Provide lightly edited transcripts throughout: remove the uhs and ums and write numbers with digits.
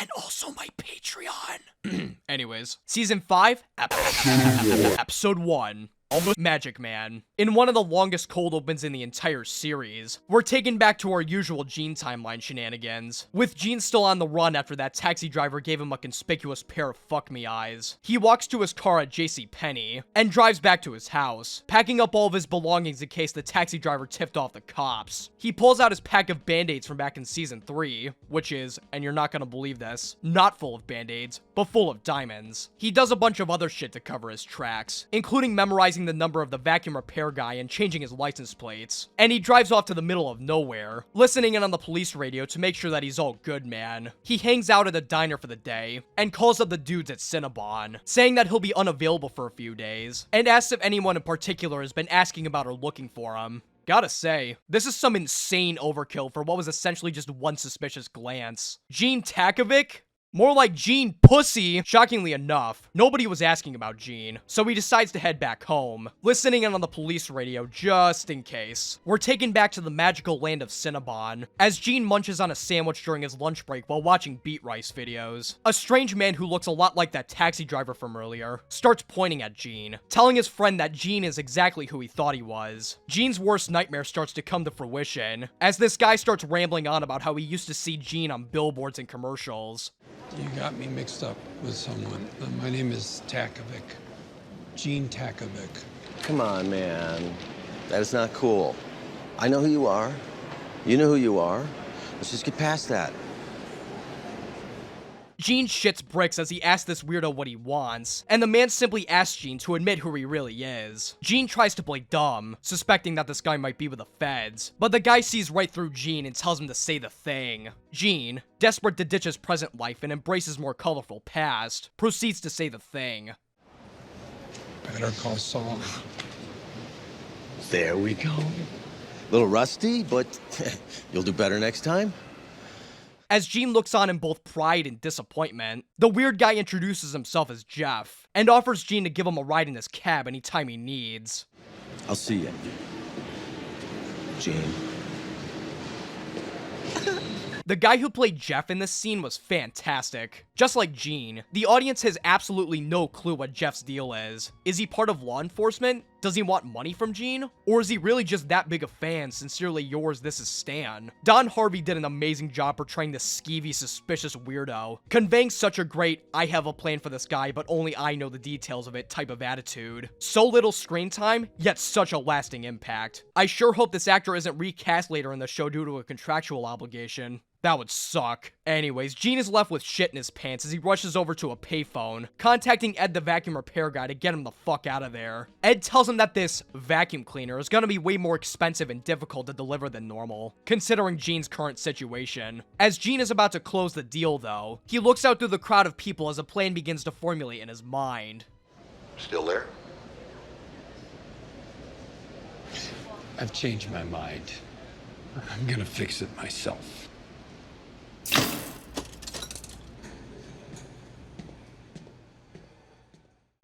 and also my Patreon. Anyways, Season 5, Episode 1. Magic Man. In one of the longest cold opens in the entire series, we're taken back to our usual Gene timeline shenanigans, with Gene still on the run after that taxi driver gave him a conspicuous pair of fuck me eyes. He walks to his car at JCPenney and drives back to his house, packing up all of his belongings in case the taxi driver tipped off the cops. He pulls out his pack of band-aids from back in Season 3, which is, and you're not gonna believe this, not full of band-aids, but full of diamonds. He does a bunch of other shit to cover his tracks, including memorizing the number of the vacuum repair guy and changing his license plates. And he drives off to the middle of nowhere, listening in on the police radio to make sure that he's all good, man. He hangs out at a diner for the day, and calls up the dudes at Cinnabon, saying that he'll be unavailable for a few days, and asks if anyone in particular has been asking about or looking for him. Gotta say, this is some insane overkill for what was essentially just one suspicious glance. Gene Takovic? More like Gene Pussy. Shockingly enough, nobody was asking about Gene, so he decides to head back home, listening in on the police radio just in case. We're taken back to the magical land of Cinnabon, as Gene munches on a sandwich during his lunch break while watching Beat Rice videos. A strange man who looks a lot like that taxi driver from earlier starts pointing at Gene, telling his friend that Gene is exactly who he thought he was. Gene's worst nightmare starts to come to fruition, as this guy starts rambling on about how he used to see Gene on billboards and commercials. You got me mixed up with someone. My name is Takovic. Gene Takovic. Come on, man. That is not cool. I know who you are. You know who you are. Let's just get past that. Gene shits bricks as he asks this weirdo what he wants, and the man simply asks Gene to admit who he really is. Gene tries to play dumb, suspecting that this guy might be with the feds, but the guy sees right through Gene and tells him to say the thing. Gene, desperate to ditch his present life and embrace his more colorful past, proceeds to say the thing. Better call Saul. There we go. Little rusty, but you'll do better next time. As Gene looks on in both pride and disappointment, the weird guy introduces himself as Jeff, and offers Gene to give him a ride in his cab anytime he needs. I'll see you, Gene. The guy who played Jeff in this scene was fantastic. Just like Gene, the audience has absolutely no clue what Jeff's deal is. Is he part of law enforcement? Does he want money from Gene? Or is he really just that big a fan? Sincerely yours, this is Stan. Don Harvey did an amazing job portraying this skeevy, suspicious weirdo, conveying such a great, I have a plan for this guy, but only I know the details of it type of attitude. So little screen time, yet such a lasting impact. I sure hope this actor isn't recast later in the show due to a contractual obligation. That would suck. Anyways, Gene is left with shit in his pants as he rushes over to a payphone, contacting Ed the vacuum repair guy to get him the fuck out of there. Ed tells him that this vacuum cleaner is gonna be way more expensive and difficult to deliver than normal, considering Gene's current situation. As Gene is about to close the deal though, he looks out through the crowd of people as a plan begins to formulate in his mind. Still there? I've changed my mind. I'm gonna fix it myself.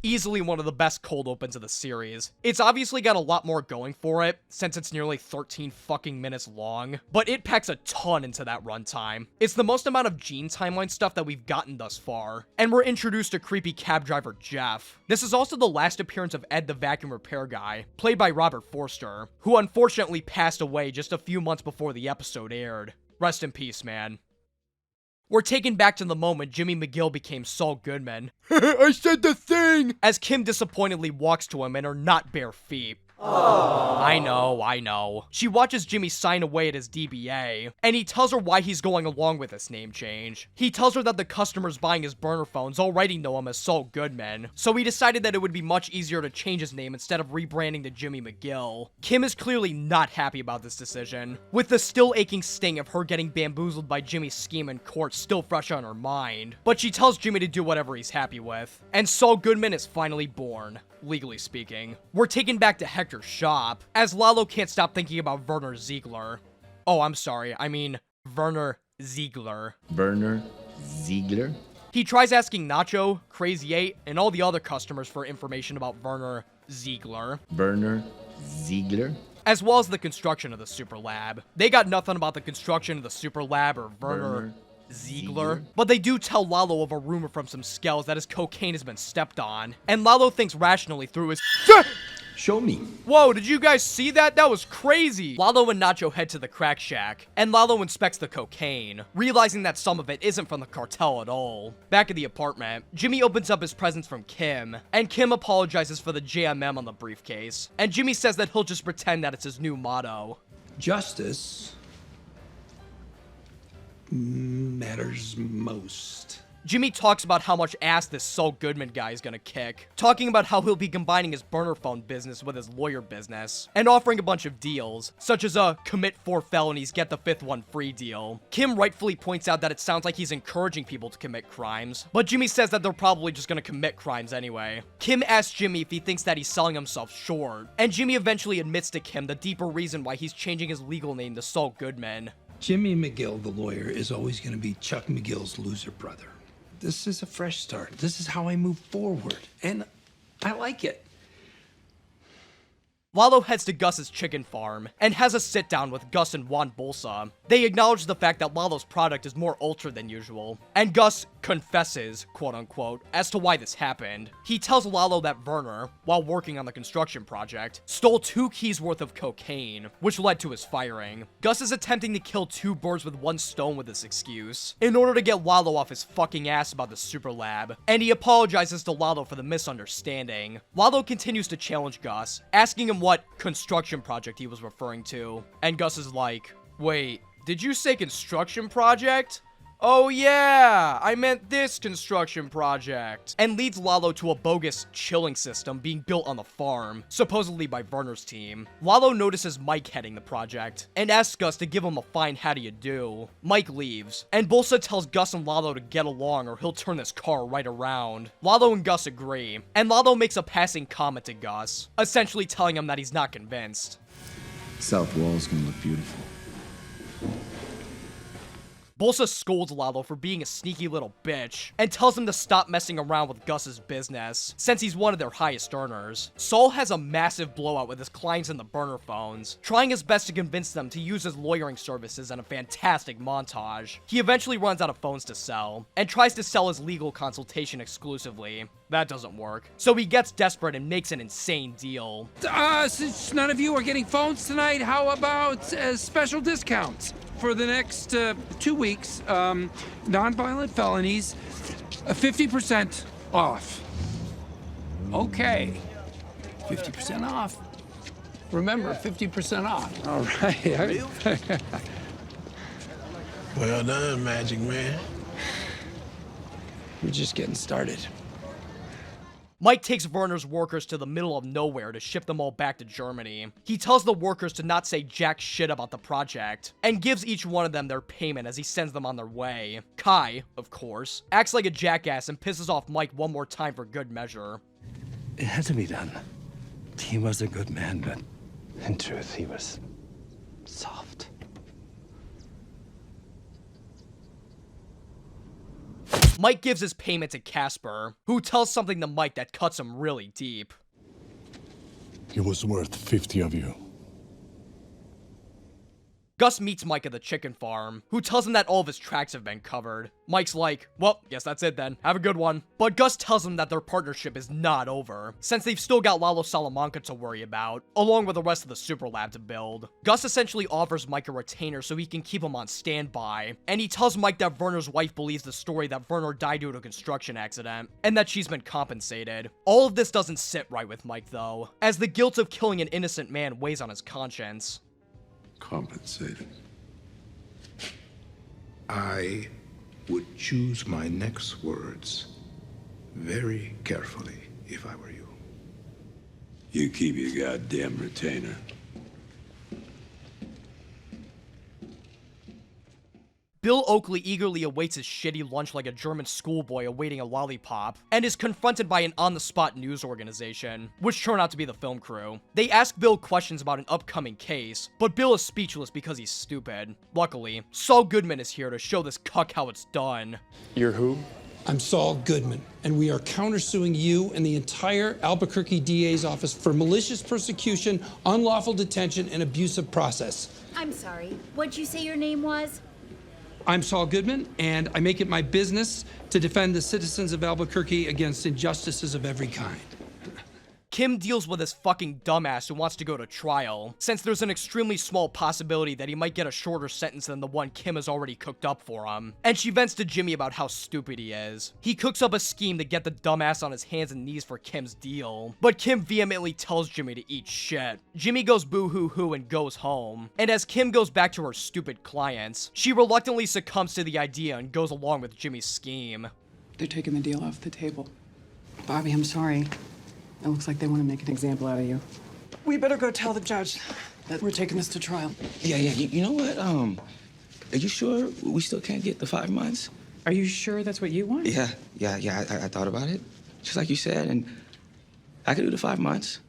Easily one of the best cold opens of the series. It's obviously got a lot more going for it, since it's nearly 13 fucking minutes long, but it packs a ton into that runtime. It's the most amount of Gene timeline stuff that we've gotten thus far, and we're introduced to creepy cab driver Jeff. This is also the last appearance of Ed the vacuum repair guy, played by Robert Forster, who unfortunately passed away just a few months before the episode aired. Rest in peace, man. We're taken back to the moment Jimmy McGill became Saul Goodman. I said the thing! As Kim disappointedly walks to him in her not bare feet. Aww. I know. She watches Jimmy sign away at his DBA, and he tells her why he's going along with this name change. He tells her that the customers buying his burner phones already know him as Saul Goodman, so he decided that it would be much easier to change his name instead of rebranding to Jimmy McGill. Kim is clearly not happy about this decision, with the still aching sting of her getting bamboozled by Jimmy's scheme in court still fresh on her mind. But she tells Jimmy to do whatever he's happy with, and Saul Goodman is finally born. Legally speaking. We're taken back to Hector's shop, as Lalo can't stop thinking about Werner Ziegler. Oh, I'm sorry, I mean, Werner Ziegler. Werner Ziegler? He tries asking Nacho, Crazy 8, and all the other customers for information about Werner Ziegler. Werner Ziegler? As well as the construction of the super lab. They got nothing about the construction of the super lab or Werner Ziegler. But they do tell Lalo of a rumor from some skells that his cocaine has been stepped on. And Lalo thinks rationally through his— Show me. Whoa, did you guys see that? That was crazy. Lalo and Nacho head to the crack shack, and Lalo inspects the cocaine, realizing that some of it isn't from the cartel at all. Back at the apartment, Jimmy opens up his presents from Kim, and Kim apologizes for the JMM on the briefcase. And Jimmy says that he'll just pretend that it's his new motto. Justice matters most. Jimmy talks about how much ass this Saul Goodman guy is gonna kick, talking about how he'll be combining his burner phone business with his lawyer business, and offering a bunch of deals, such as a commit 4 felonies, get the 5th one free deal. Kim rightfully points out that it sounds like he's encouraging people to commit crimes, but Jimmy says that they're probably just gonna commit crimes anyway. Kim asks Jimmy if he thinks that he's selling himself short, and Jimmy eventually admits to Kim the deeper reason why he's changing his legal name to Saul Goodman. Jimmy McGill, the lawyer, is always going to be Chuck McGill's loser brother. This is a fresh start. This is how I move forward, and I like it. Lalo heads to Gus's chicken farm and has a sit down with Gus and Juan Bolsa. They acknowledge the fact that Lalo's product is more ultra than usual, and Gus confesses, quote unquote, as to why this happened. He tells Lalo that Werner, while working on the construction project, stole 2 keys worth of cocaine, which led to his firing. Gus is attempting to kill 2 birds with 1 stone with this excuse, in order to get Lalo off his fucking ass about the super lab, and he apologizes to Lalo for the misunderstanding. Lalo continues to challenge Gus, asking him what construction project he was referring to, and Gus is like, wait, did you say construction project? Oh yeah, I meant this construction project. And leads Lalo to a bogus chilling system being built on the farm, supposedly by Werner's team. Lalo notices Mike heading the project, and asks Gus to give him a fine how do you do. Mike leaves, and Bolsa tells Gus and Lalo to get along or he'll turn this car right around. Lalo and Gus agree, and Lalo makes a passing comment to Gus, essentially telling him that he's not convinced. South wall's gonna look beautiful. Bolsa scolds Lalo for being a sneaky little bitch, and tells him to stop messing around with Gus's business, since he's one of their highest earners. Saul has a massive blowout with his clients in the burner phones, trying his best to convince them to use his lawyering services in a fantastic montage. He eventually runs out of phones to sell, and tries to sell his legal consultation exclusively. That doesn't work, so he gets desperate and makes an insane deal. Since none of you are getting phones tonight, how about special discounts? For the next 2 weeks, nonviolent felonies, 50% off. Okay, 50% off. Remember, 50% off. All right. Well done, Magic Man. We're just getting started. Mike takes Werner's workers to the middle of nowhere to ship them all back to Germany. He tells the workers to not say jack shit about the project, and gives each one of them their payment as he sends them on their way. Kai, of course, acts like a jackass and pisses off Mike one more time for good measure. It had to be done. He was a good man, but in truth, he was soft. Mike gives his payment to Casper, who tells something to Mike that cuts him really deep. He was worth 50 of you. Gus meets Mike at the chicken farm, who tells him that all of his tracks have been covered. Mike's like, well, guess that's it then. Have a good one. But Gus tells him that their partnership is not over, since they've still got Lalo Salamanca to worry about, along with the rest of the super lab to build. Gus essentially offers Mike a retainer so he can keep him on standby, and he tells Mike that Werner's wife believes the story that Werner died due to a construction accident, and that she's been compensated. All of this doesn't sit right with Mike though, as the guilt of killing an innocent man weighs on his conscience. Compensated. I would choose my next words very carefully if I were you. You keep your goddamn retainer. Bill Oakley eagerly awaits his shitty lunch like a German schoolboy awaiting a lollipop, and is confronted by an on-the-spot news organization, which turn out to be the film crew. They ask Bill questions about an upcoming case, but Bill is speechless because he's stupid. Luckily, Saul Goodman is here to show this cuck how it's done. You're who? I'm Saul Goodman, and we are countersuing you and the entire Albuquerque DA's office for malicious persecution, unlawful detention, and abusive process. I'm sorry. What'd you say your name was? I'm Saul Goodman, and I make it my business to defend the citizens of Albuquerque against injustices of every kind. Kim deals with this fucking dumbass who wants to go to trial, since there's an extremely small possibility that he might get a shorter sentence than the one Kim has already cooked up for him. And she vents to Jimmy about how stupid he is. He cooks up a scheme to get the dumbass on his hands and knees for Kim's deal, but Kim vehemently tells Jimmy to eat shit. Jimmy goes boo-hoo-hoo and goes home. And as Kim goes back to her stupid clients, she reluctantly succumbs to the idea and goes along with Jimmy's scheme. They're taking the deal off the table. Bobby, I'm sorry. It looks like they want to make an example out of you. We better go tell the judge that we're taking this to trial. Yeah. You know what? Are you sure we still can't get the 5 months? Are you sure that's what you want? Yeah. I thought about it, just like you said, and I could do the 5 months.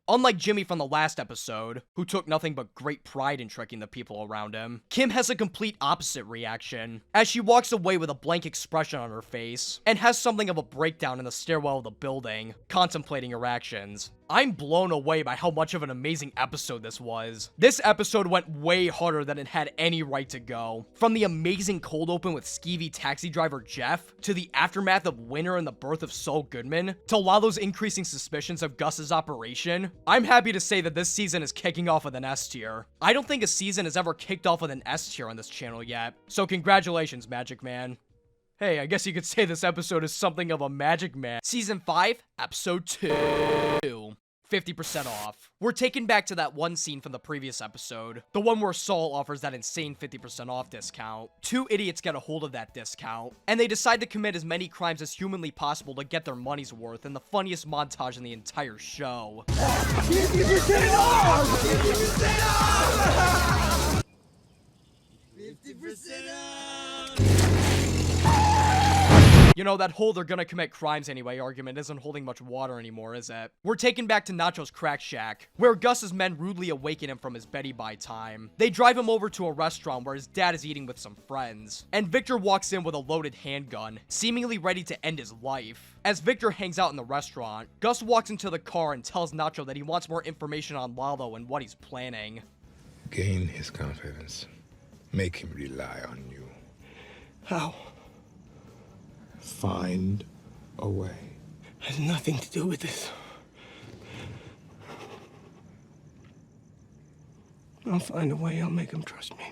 Unlike Jimmy from the last episode, who took nothing but great pride in tricking the people around him, Kim has a complete opposite reaction, as she walks away with a blank expression on her face, and has something of a breakdown in the stairwell of the building, contemplating her actions. I'm blown away by how much of an amazing episode this was. This episode went way harder than it had any right to go. From the amazing cold open with skeevy taxi driver Jeff, to the aftermath of Winter and the birth of Saul Goodman, to Lalo's increasing suspicions of Gus's operation, I'm happy to say that this season is kicking off with an S tier. I don't think a season has ever kicked off with an S tier on this channel yet, so congratulations, Magic Man. Hey, I guess you could say this episode is something of a Magic Man. Season 5, Episode 2. 50% off. We're taken back to that one scene from the previous episode, the one where Saul offers that insane 50% off discount. Two idiots get a hold of that discount, and they decide to commit as many crimes as humanly possible to get their money's worth in the funniest montage in the entire show. 50% off! 50% off! 50% off! You know, that whole they're gonna commit crimes anyway argument isn't holding much water anymore, is it? We're taken back to Nacho's crack shack, where Gus's men rudely awaken him from his Betty by time. They drive him over to a restaurant where his dad is eating with some friends, and Victor walks in with a loaded handgun, seemingly ready to end his life. As Victor hangs out in the restaurant, Gus walks into the car and tells Nacho that he wants more information on Lalo and what he's planning. Gain his confidence. Make him rely on you. How? Find a way. Has nothing to do with this. I'll find a way. I'll make him trust me.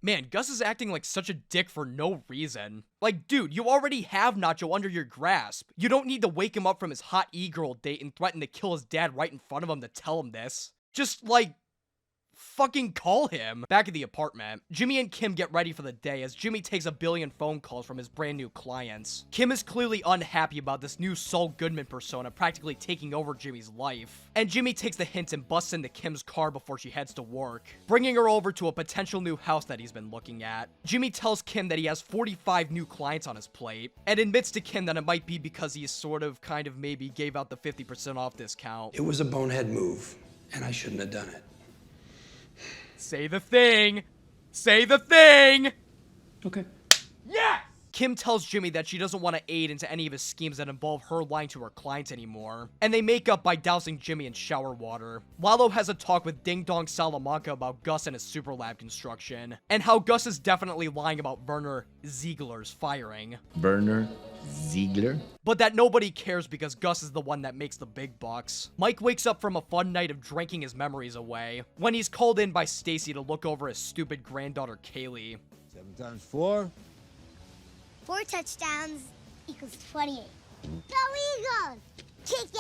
Man, Gus is acting like such a dick for no reason. Like, dude, you already have Nacho under your grasp. You don't need to wake him up from his hot e-girl date and threaten to kill his dad right in front of him to tell him this. Just, like, fucking call him. Back at the apartment, Jimmy and Kim get ready for the day as Jimmy takes a billion phone calls from his brand new clients. Kim is clearly unhappy about this new Saul Goodman persona practically taking over Jimmy's life. And Jimmy takes the hint and busts into Kim's car before she heads to work, bringing her over to a potential new house that he's been looking at. Jimmy tells Kim that he has 45 new clients on his plate, and admits to Kim that it might be because he kind of maybe gave out the 50% off discount. It was a bonehead move, and I shouldn't have done it. Say the thing! Say the thing! Okay. Yes! Kim tells Jimmy that she doesn't want to aid into any of his schemes that involve her lying to her clients anymore, and they make up by dousing Jimmy in shower water. Lalo has a talk with Ding Dong Salamanca about Gus and his super lab construction, and how Gus is definitely lying about Werner Ziegler's firing. Werner Ziegler? But that nobody cares because Gus is the one that makes the big bucks. Mike wakes up from a fun night of drinking his memories away, when he's called in by Stacy to look over his stupid granddaughter Kaylee. 7 times 4? 4 touchdowns equals 28. Go Eagles! Kick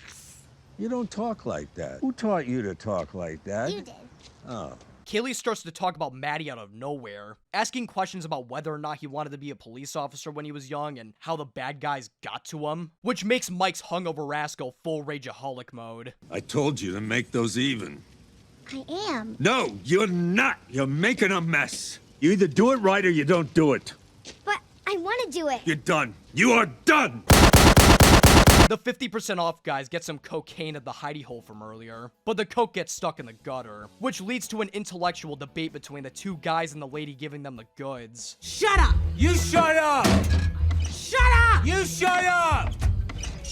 ass! You don't talk like that. Who taught you to talk like that? You did. Oh. Kaylee starts to talk about Maddie out of nowhere, asking questions about whether or not he wanted to be a police officer when he was young and how the bad guys got to him, which makes Mike's hungover ass go full rageaholic mode. I told you to make those even. I am. No, you're not. You're making a mess. You either do it right or you don't do it. But I want to do it. You're done. You are done. The 50% off guys get some cocaine at the hidey hole from earlier, but the coke gets stuck in the gutter, which leads to an intellectual debate between the two guys and the lady giving them the goods. Shut up! You shut up! Shut up! You shut up!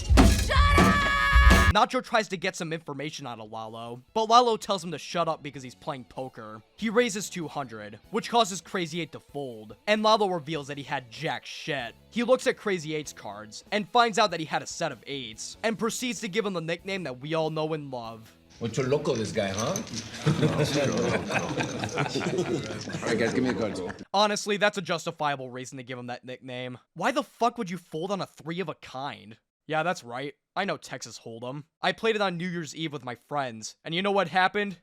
Shut up! Nacho tries to get some information out of Lalo, but Lalo tells him to shut up because he's playing poker. He raises 200, which causes Crazy 8 to fold, and Lalo reveals that he had jack shit. He looks at Crazy 8's cards, and finds out that he had a set of 8s, and proceeds to give him the nickname that we all know and love. Mucho loco, this guy, huh? Alright, guys, give me the cards. Honestly, that's a justifiable reason to give him that nickname. Why the fuck would you fold on a 3 of a kind? Yeah, that's right. I know Texas Hold'em. I played it on New Year's Eve with my friends, and you know what happened?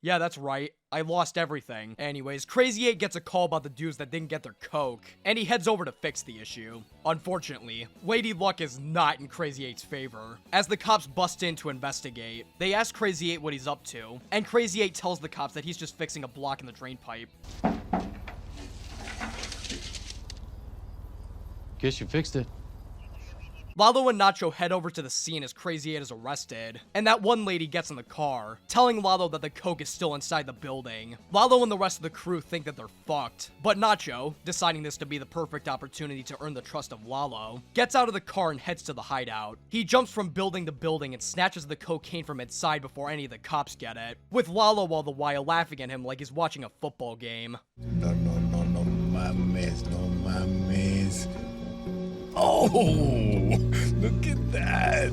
Yeah, that's right. I lost everything. Anyways, Crazy 8 gets a call about the dudes that didn't get their coke, and he heads over to fix the issue. Unfortunately, Lady Luck is not in Crazy 8's favor. As the cops bust in to investigate, they ask Crazy 8 what he's up to, and Crazy 8 tells the cops that he's just fixing a block in the drain pipe. Guess you fixed it. Lalo and Nacho head over to the scene as Crazy 8 is arrested, and that one lady gets in the car, telling Lalo that the coke is still inside the building. Lalo and the rest of the crew think that they're fucked, but Nacho, deciding this to be the perfect opportunity to earn the trust of Lalo, gets out of the car and heads to the hideout. He jumps from building to building and snatches the cocaine from inside before any of the cops get it, with Lalo all the while laughing at him like he's watching a football game. No mames, no mames. Oh, look at that.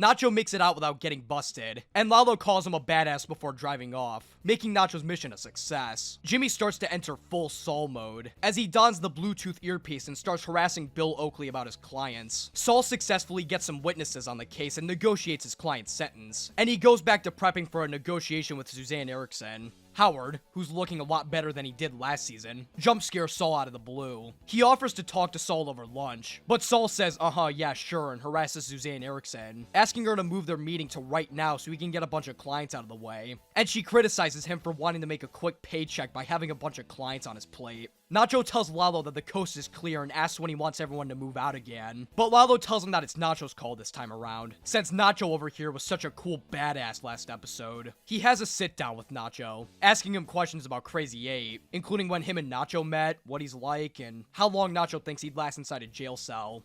Nacho makes it out without getting busted, and Lalo calls him a badass before driving off, making Nacho's mission a success. Jimmy starts to enter full Saul mode, as he dons the Bluetooth earpiece and starts harassing Bill Oakley about his clients. Saul successfully gets some witnesses on the case and negotiates his client's sentence, and he goes back to prepping for a negotiation with Suzanne Erickson. Howard, who's looking a lot better than he did last season, jump scares Saul out of the blue. He offers to talk to Saul over lunch, but Saul says, yeah, sure, and harasses Suzanne Erickson, asking her to move their meeting to right now so he can get a bunch of clients out of the way. And she criticizes him for wanting to make a quick paycheck by having a bunch of clients on his plate. Nacho tells Lalo that the coast is clear and asks when he wants everyone to move out again, but Lalo tells him that it's Nacho's call this time around, since Nacho over here was such a cool badass last episode. He has a sit down with Nacho, asking him questions about Crazy 8, including when him and Nacho met, what he's like, and how long Nacho thinks he'd last inside a jail cell.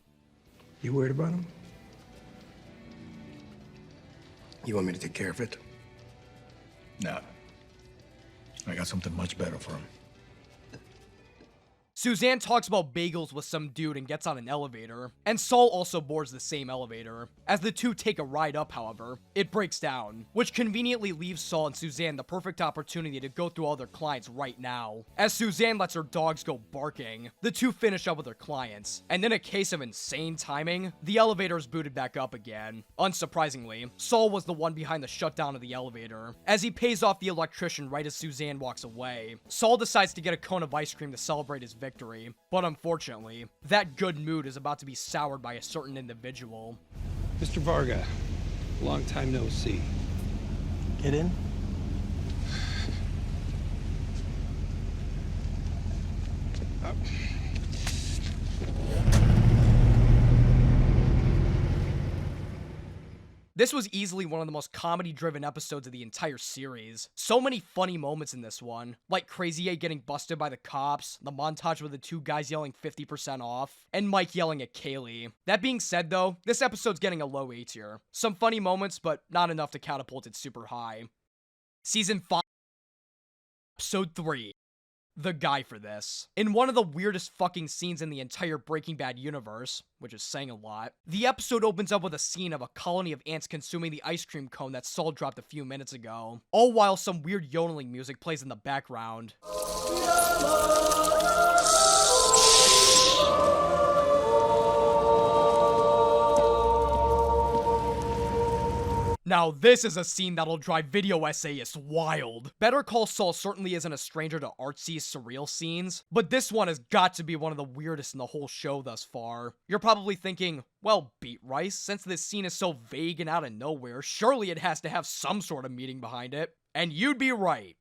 You worried about him? You want me to take care of it? No. I got something much better for him. Suzanne talks about bagels with some dude and gets on an elevator, and Saul also boards the same elevator. As the two take a ride up, however, it breaks down, which conveniently leaves Saul and Suzanne the perfect opportunity to go through all their clients right now. As Suzanne lets her dogs go barking, the two finish up with their clients, and in a case of insane timing, the elevator is booted back up again. Unsurprisingly, Saul was the one behind the shutdown of the elevator. As he pays off the electrician right as Suzanne walks away, Saul decides to get a cone of ice cream to celebrate his victory. But unfortunately, that good mood is about to be soured by a certain individual. Mr. Varga, long time no see. Get in. This was easily one of the most comedy-driven episodes of the entire series. So many funny moments in this one, like Crazy 8 getting busted by the cops, the montage with the two guys yelling 50% off, and Mike yelling at Kaylee. That being said though, this episode's getting a low A tier. Some funny moments, but not enough to catapult it super high. Season 5, Episode 3. The guy for this. In one of the weirdest fucking scenes in the entire Breaking Bad universe, which is saying a lot, the episode opens up with a scene of a colony of ants consuming the ice cream cone that Saul dropped a few minutes ago, all while some weird yodeling music plays in the background. Now this is a scene that'll drive video essayists wild. Better Call Saul certainly isn't a stranger to artsy, surreal scenes, but this one has got to be one of the weirdest in the whole show thus far. You're probably thinking, well, Beat Rice, since this scene is so vague and out of nowhere, surely it has to have some sort of meaning behind it. And you'd be right.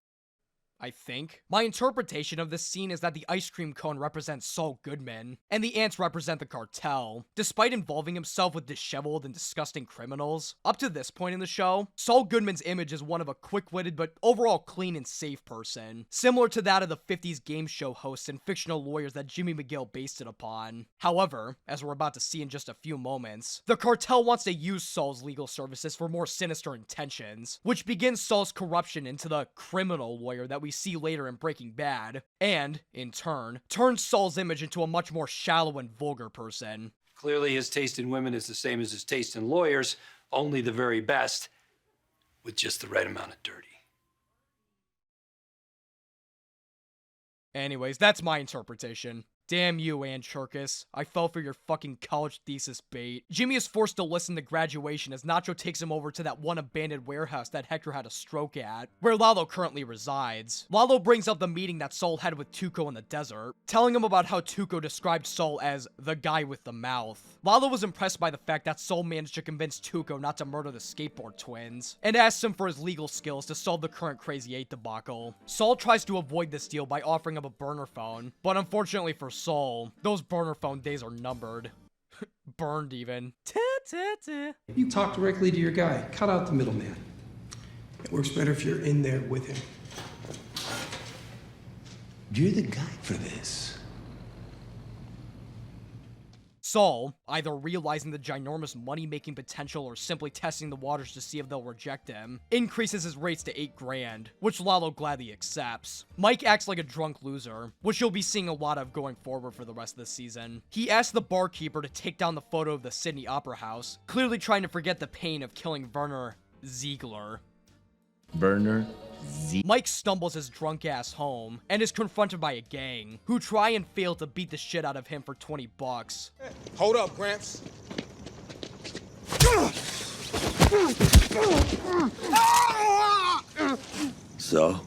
I think. My interpretation of this scene is that the ice cream cone represents Saul Goodman, and the ants represent the cartel. Despite involving himself with disheveled and disgusting criminals, up to this point in the show, Saul Goodman's image is one of a quick-witted but overall clean and safe person, similar to that of the 50s game show hosts and fictional lawyers that Jimmy McGill based it upon. However, as we're about to see in just a few moments, the cartel wants to use Saul's legal services for more sinister intentions, which begins Saul's corruption into the criminal lawyer that we see later in Breaking Bad, and, in turn, turns Saul's image into a much more shallow and vulgar person. Clearly his taste in women is the same as his taste in lawyers, only the very best, with just the right amount of dirty. Anyways, that's my interpretation. Damn you, Ann Cherkis. I fell for your fucking college thesis bait. Jimmy is forced to listen to graduation as Nacho takes him over to that one abandoned warehouse that Hector had a stroke at, where Lalo currently resides. Lalo brings up the meeting that Saul had with Tuco in the desert, telling him about how Tuco described Saul as the guy with the mouth. Lalo was impressed by the fact that Saul managed to convince Tuco not to murder the skateboard twins, and asks him for his legal skills to solve the current Crazy 8 debacle. Saul tries to avoid this deal by offering him a burner phone, but unfortunately for Saul, those burner phone days are numbered. Burned even. You talk directly to your guy. Cut out the middleman. It works better if you're in there with him. You're the guy for this. Saul, either realizing the ginormous money-making potential or simply testing the waters to see if they'll reject him, increases his rates to $8,000, which Lalo gladly accepts. Mike acts like a drunk loser, which you'll be seeing a lot of going forward for the rest of the season. He asks the barkeeper to take down the photo of the Sydney Opera House, clearly trying to forget the pain of killing Werner Ziegler. Werner Mike stumbles his drunk ass home and is confronted by a gang who try and fail to beat the shit out of him for $20. Hold up, Gramps. So?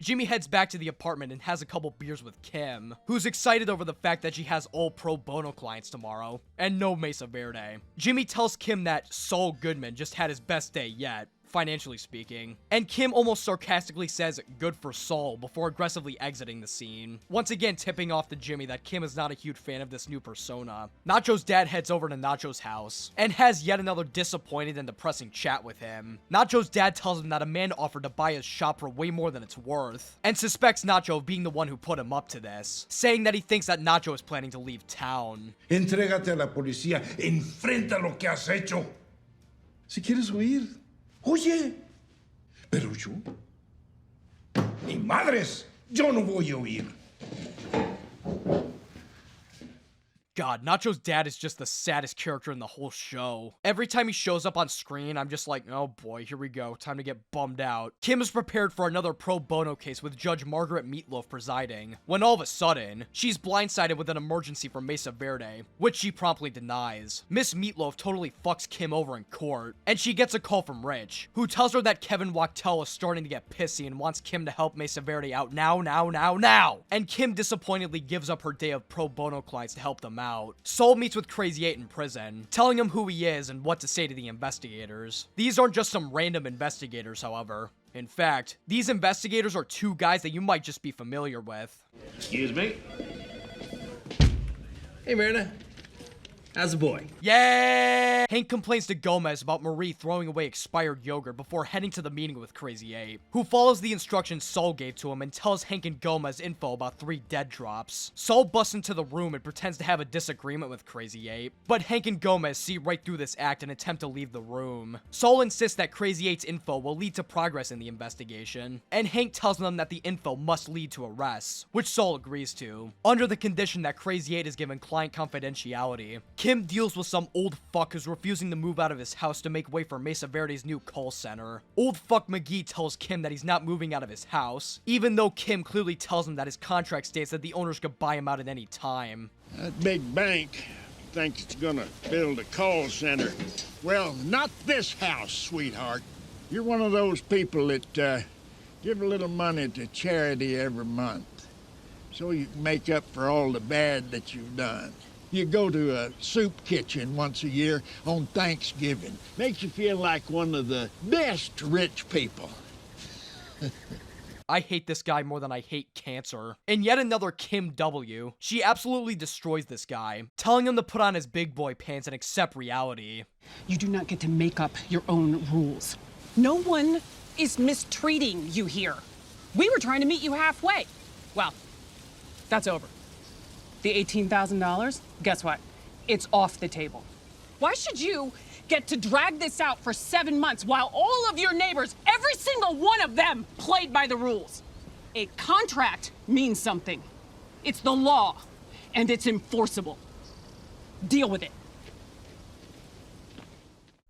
Jimmy heads back to the apartment and has a couple beers with Kim, who's excited over the fact that she has all pro bono clients tomorrow, and no Mesa Verde. Jimmy tells Kim that Saul Goodman just had his best day yet, financially speaking, and Kim almost sarcastically says good for Saul before aggressively exiting the scene, once again tipping off to Jimmy that Kim is not a huge fan of this new persona. Nacho's dad heads over to Nacho's house and has yet another disappointed and depressing chat with him. Nacho's dad tells him that a man offered to buy his shop for way more than it's worth, and suspects Nacho of being the one who put him up to this, saying that he thinks that Nacho is planning to leave town. Entrégate a la policía, enfrenta lo que has hecho. Si quieres huir, oye, pero yo, ni madres, yo no voy a huir. God, Nacho's dad is just the saddest character in the whole show. Every time he shows up on screen, I'm just like, oh boy, here we go, time to get bummed out. Kim is prepared for another pro bono case with Judge Margaret Meatloaf presiding, when all of a sudden, she's blindsided with an emergency from Mesa Verde, which she promptly denies. Miss Meatloaf totally fucks Kim over in court, and she gets a call from Rich, who tells her that Kevin Wachtel is starting to get pissy and wants Kim to help Mesa Verde out now. And Kim disappointedly gives up her day of pro bono clients to help them out. Saul meets with Crazy 8 in prison, telling him who he is and what to say to the investigators. These aren't just some random investigators, however. In fact, these investigators are two guys that you might just be familiar with. Excuse me? Hey, Marina. How's the boy? Yeah! Hank complains to Gomez about Marie throwing away expired yogurt before heading to the meeting with Crazy 8, who follows the instructions Saul gave to him and tells Hank and Gomez info about 3 dead drops. Saul busts into the room and pretends to have a disagreement with Crazy 8, but Hank and Gomez see right through this act and attempt to leave the room. Saul insists that Crazy 8's info will lead to progress in the investigation, and Hank tells them that the info must lead to arrests, which Saul agrees to, under the condition that Crazy 8 is given client confidentiality. Kim deals with some old fuck who's refusing to move out of his house to make way for Mesa Verde's new call center. Old fuck McGee tells Kim that he's not moving out of his house, even though Kim clearly tells him that his contract states that the owners could buy him out at any time. That big bank thinks it's gonna build a call center. Well, not this house, sweetheart. You're one of those people that give a little money to charity every month, so you can make up for all the bad that you've done. You go to a soup kitchen once a year on Thanksgiving. Makes you feel like one of the best rich people. I hate this guy more than I hate cancer. And yet another Kim W. She absolutely destroys this guy, telling him to put on his big boy pants and accept reality. You do not get to make up your own rules. No one is mistreating you here. We were trying to meet you halfway. Well, that's over. The $18,000, guess what? It's off the table. Why should you get to drag this out for 7 months while all of your neighbors, every single one of them, played by the rules? A contract means something. It's the law, and it's enforceable. Deal with it.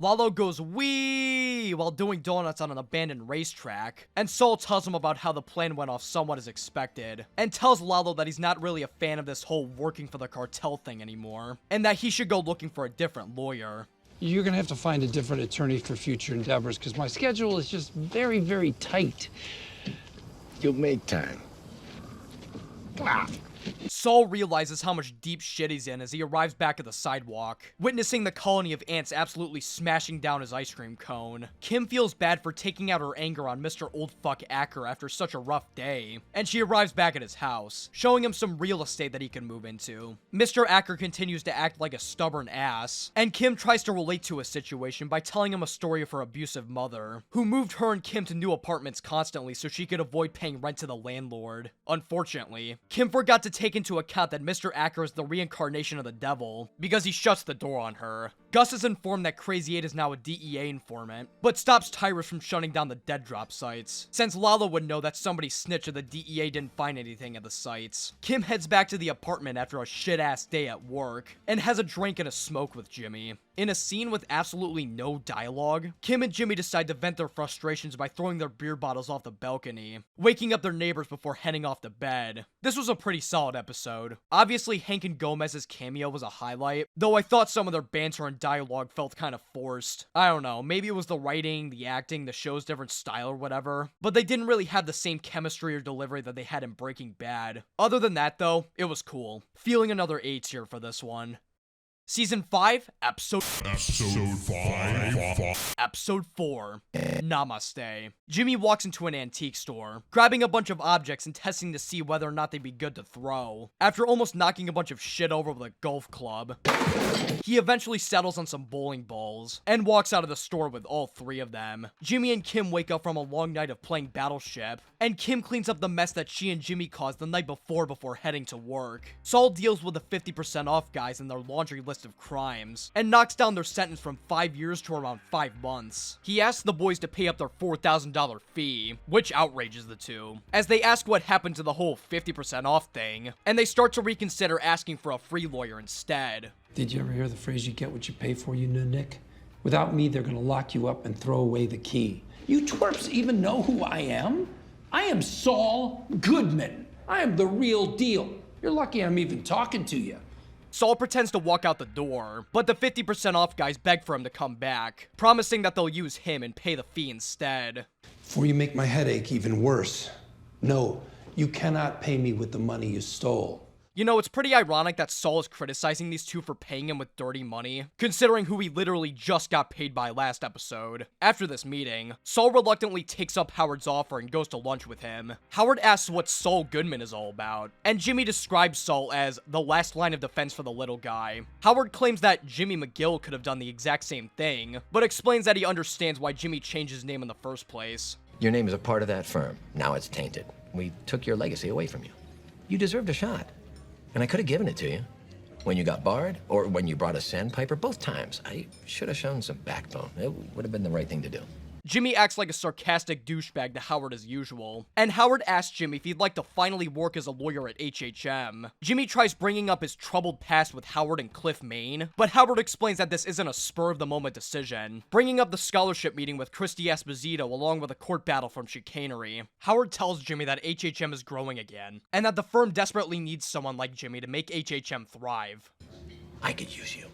Lalo goes wee while doing donuts on an abandoned racetrack, and Saul tells him about how the plan went off somewhat as expected, and tells Lalo that he's not really a fan of this whole working for the cartel thing anymore, and that he should go looking for a different lawyer. You're gonna have to find a different attorney for future endeavors, because my schedule is just very, very tight. You'll make time. Saul realizes how much deep shit he's in as he arrives back at the sidewalk, witnessing the colony of ants absolutely smashing down his ice cream cone. Kim feels bad for taking out her anger on Mr. Old Fuck Acker after such a rough day, and she arrives back at his house, showing him some real estate that he can move into. Mr. Acker continues to act like a stubborn ass, and Kim tries to relate to his situation by telling him a story of her abusive mother, who moved her and Kim to new apartments constantly so she could avoid paying rent to the landlord. Unfortunately, Kim forgot to take into account that Mr. Acker is the reincarnation of the devil, because he shuts the door on her. Gus is informed that Crazy 8 is now a DEA informant, but stops Tyrus from shutting down the dead drop sites, since Lala would know that somebody snitched and the DEA didn't find anything at the sites. Kim heads back to the apartment after a shit-ass day at work, and has a drink and a smoke with Jimmy. In a scene with absolutely no dialogue, Kim and Jimmy decide to vent their frustrations by throwing their beer bottles off the balcony, waking up their neighbors before heading off to bed. This was a pretty solid episode. Obviously, Hank and Gomez's cameo was a highlight, though I thought some of their banter and dialogue felt kind of forced. I don't know, maybe it was the writing, the acting, the show's different style or whatever, but they didn't really have the same chemistry or delivery that they had in Breaking Bad. Other than that though, it was cool. Feeling another A tier for this one. Season 5, Episode 4, Namaste. Jimmy walks into an antique store, grabbing a bunch of objects and testing to see whether or not they'd be good to throw. After almost knocking a bunch of shit over with a golf club, he eventually settles on some bowling balls, and walks out of the store with all 3 of them. Jimmy and Kim wake up from a long night of playing Battleship, and Kim cleans up the mess that she and Jimmy caused the night before heading to work. Saul deals with the 50% off guys in their laundry list of crimes, and knocks down their sentence from 5 years to around 5 months. He asks the boys to pay up their $4,000 fee, which outrages the two, as they ask what happened to the whole 50% off thing, and they start to reconsider asking for a free lawyer instead. Did you ever hear the phrase, you get what you pay for, you Nick? Without me, they're gonna lock you up and throw away the key. You twerps even know who I am? I am Saul Goodman. I am the real deal. You're lucky I'm even talking to you. Saul pretends to walk out the door, but the 50% off guys beg for him to come back, promising that they'll use him and pay the fee instead. Before you make my headache even worse, no, you cannot pay me with the money you stole. You know, it's pretty ironic that Saul is criticizing these two for paying him with dirty money, considering who he literally just got paid by last episode. After this meeting, Saul reluctantly takes up Howard's offer and goes to lunch with him. Howard asks what Saul Goodman is all about, and Jimmy describes Saul as the last line of defense for the little guy. Howard claims that Jimmy McGill could have done the exact same thing, but explains that he understands why Jimmy changed his name in the first place. Your name is a part of that firm. Now it's tainted. We took your legacy away from you. You deserved a shot. And I could have given it to you. When you got barred, or when you brought a sandpiper, both times. I should have shown some backbone. It would have been the right thing to do. Jimmy acts like a sarcastic douchebag to Howard as usual, and Howard asks Jimmy if he'd like to finally work as a lawyer at HHM. Jimmy tries bringing up his troubled past with Howard and Cliff, Maine, but Howard explains that this isn't a spur-of-the-moment decision, bringing up the scholarship meeting with Christy Esposito along with a court battle from chicanery. Howard tells Jimmy that HHM is growing again, and that the firm desperately needs someone like Jimmy to make HHM thrive. I could use you.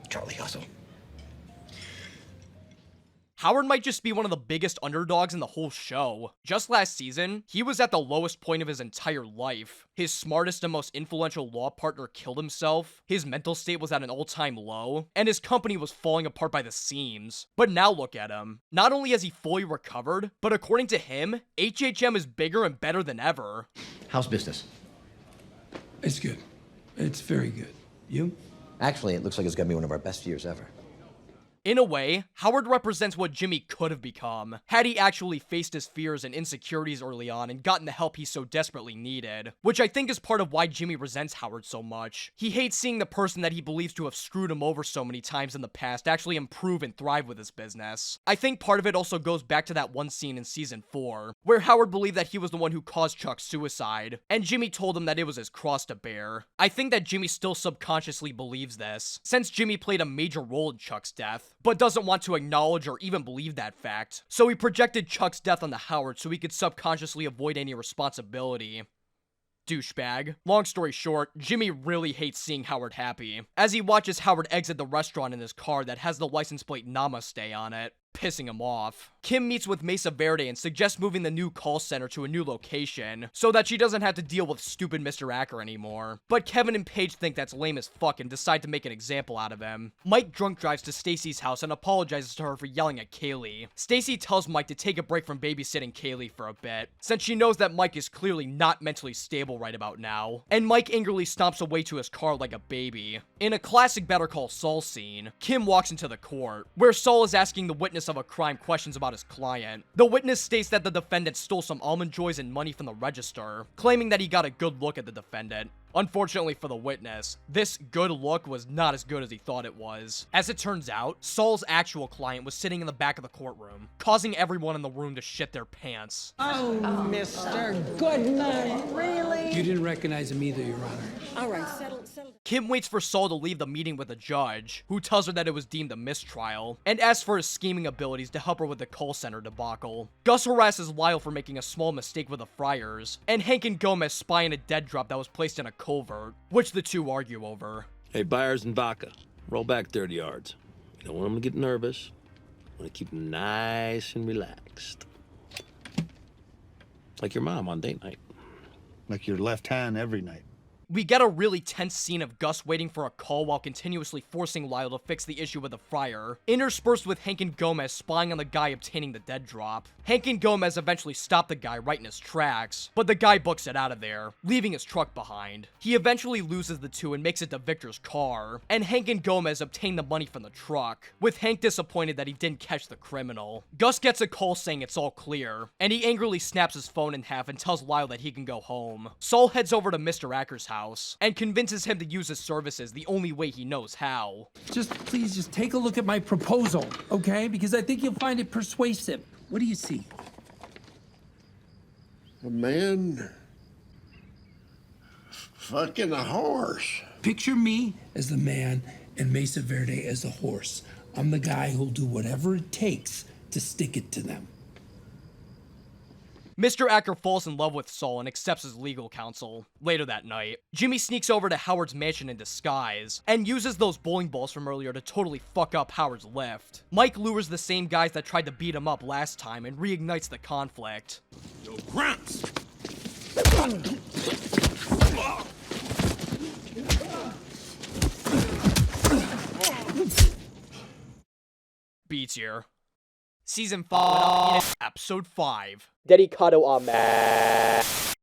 Charlie Hustle. Howard might just be one of the biggest underdogs in the whole show. Just last season, he was at the lowest point of his entire life. His smartest and most influential law partner killed himself, his mental state was at an all-time low, and his company was falling apart by the seams. But now look at him. Not only has he fully recovered, but according to him, HHM is bigger and better than ever. How's business? It's good. It's very good. You? Actually, it looks like it's gonna be one of our best years ever. In a way, Howard represents what Jimmy could have become, had he actually faced his fears and insecurities early on and gotten the help he so desperately needed. Which I think is part of why Jimmy resents Howard so much. He hates seeing the person that he believes to have screwed him over so many times in the past actually improve and thrive with his business. I think part of it also goes back to that one scene in season 4, where Howard believed that he was the one who caused Chuck's suicide, and Jimmy told him that it was his cross to bear. I think that Jimmy still subconsciously believes this, since Jimmy played a major role in Chuck's death, but doesn't want to acknowledge or even believe that fact. So he projected Chuck's death onto Howard so he could subconsciously avoid any responsibility. Douchebag. Long story short, Jimmy really hates seeing Howard happy, as he watches Howard exit the restaurant in his car that has the license plate Namaste on it, pissing him off. Kim meets with Mesa Verde and suggests moving the new call center to a new location, so that she doesn't have to deal with stupid Mr. Acker anymore. But Kevin and Paige think that's lame as fuck and decide to make an example out of him. Mike drunk drives to Stacy's house and apologizes to her for yelling at Kaylee. Stacy tells Mike to take a break from babysitting Kaylee for a bit, since she knows that Mike is clearly not mentally stable right about now. And Mike angrily stomps away to his car like a baby. In a classic Better Call Saul scene, Kim walks into the court, where Saul is asking the witness of a crime questions about his client. The witness states that the defendant stole some almond joys and money from the register, claiming that he got a good look at the defendant. Unfortunately for the witness, this good look was not as good as he thought it was. As it turns out, Saul's actual client was sitting in the back of the courtroom, causing everyone in the room to shit their pants. Oh, Mr. Goodman, really? You didn't recognize him either, Your Honor. All right, settle. Kim waits for Saul to leave the meeting with the judge, who tells her that it was deemed a mistrial, and asks for his scheming abilities to help her with the call center debacle. Gus harasses Lyle for making a small mistake with the Friars, and Hank and Gomez spy on a dead drop that was placed in a culvert, which the two argue over. Hey, Byers and Vaca, roll back 30 yards. You don't want them to get nervous. You want to keep them nice and relaxed. Like your mom on date night. Like your left hand every night. We get a really tense scene of Gus waiting for a call while continuously forcing Lyle to fix the issue with the Friar, interspersed with Hank and Gomez spying on the guy obtaining the dead drop. Hank and Gomez eventually stop the guy right in his tracks, but the guy books it out of there, leaving his truck behind. He eventually loses the two and makes it to Victor's car, and Hank and Gomez obtain the money from the truck, with Hank disappointed that he didn't catch the criminal. Gus gets a call saying it's all clear, and he angrily snaps his phone in half and tells Lyle that he can go home. Saul heads over to Mr. Acker's house, and convinces him to use his services the only way he knows how. Please just take a look at my proposal, okay? Because I think you'll find it persuasive. What do you see? A man fucking a horse. Picture me as the man and Mesa Verde as the horse. I'm the guy who'll do whatever it takes to stick it to them. Mr. Acker falls in love with Saul and accepts his legal counsel. Later that night, Jimmy sneaks over to Howard's mansion in disguise, and uses those bowling balls from earlier to totally fuck up Howard's lift. Mike lures the same guys that tried to beat him up last time and reignites the conflict. Yo, Gramps! Beats here. Season 5, Episode 5. Dedicado A Max.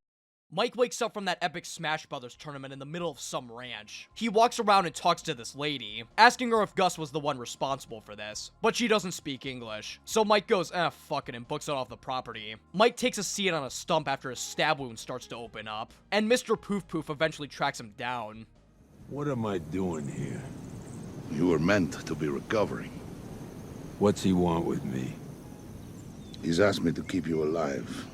Mike wakes up from that epic Smash Brothers tournament in the middle of some ranch. He walks around and talks to this lady, asking her if Gus was the one responsible for this, but she doesn't speak English. So Mike goes, fuck it, and books it off the property. Mike takes a seat on a stump after his stab wound starts to open up, and Mr. Poof Poof eventually tracks him down. What am I doing here? You were meant to be recovering. What's he want with me? He's asked me to keep you alive.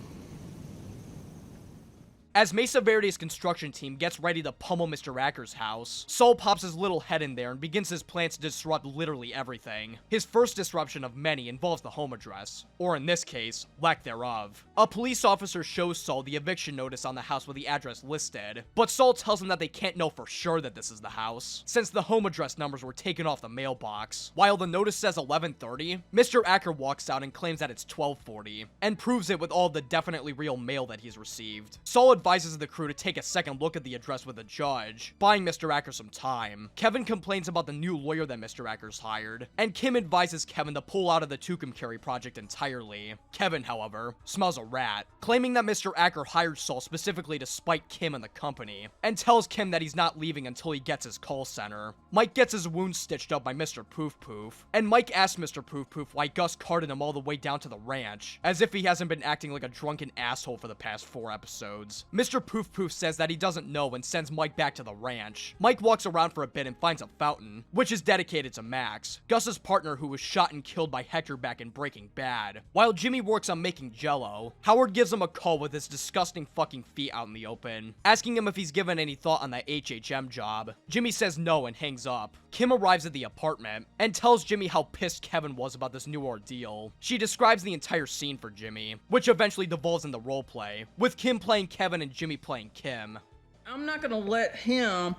As Mesa Verde's construction team gets ready to pummel Mr. Acker's house, Saul pops his little head in there and begins his plan to disrupt literally everything. His first disruption of many involves the home address, or in this case, lack thereof. A police officer shows Saul the eviction notice on the house with the address listed, but Saul tells him that they can't know for sure that this is the house, since the home address numbers were taken off the mailbox. While the notice says 11:30, Mr. Acker walks out and claims that it's 12:40, and proves it with all the definitely real mail that he's received. Saul advises the crew to take a second look at the address with the judge, buying Mr. Acker some time. Kevin complains about the new lawyer that Mr. Acker's hired, and Kim advises Kevin to pull out of the Tucumcari project entirely. Kevin, however, smells a rat, claiming that Mr. Acker hired Saul specifically to spite Kim and the company, and tells Kim that he's not leaving until he gets his call center. Mike gets his wounds stitched up by Mr. Poof Poof, and Mike asks Mr. Poof Poof why Gus carted him all the way down to the ranch, as if he hasn't been acting like a drunken asshole for the past 4 episodes. Mr. Poof Poof says that he doesn't know and sends Mike back to the ranch. Mike walks around for a bit and finds a fountain, which is dedicated to Max, Gus's partner who was shot and killed by Hector back in Breaking Bad. While Jimmy works on making Jell-O, Howard gives him a call with his disgusting fucking feet out in the open, asking him if he's given any thought on that HHM job. Jimmy says no and hangs up. Kim arrives at the apartment and tells Jimmy how pissed Kevin was about this new ordeal. She describes the entire scene for Jimmy, which eventually devolves into roleplay, with Kim playing Kevin and Jimmy playing Kim. I'm not gonna let him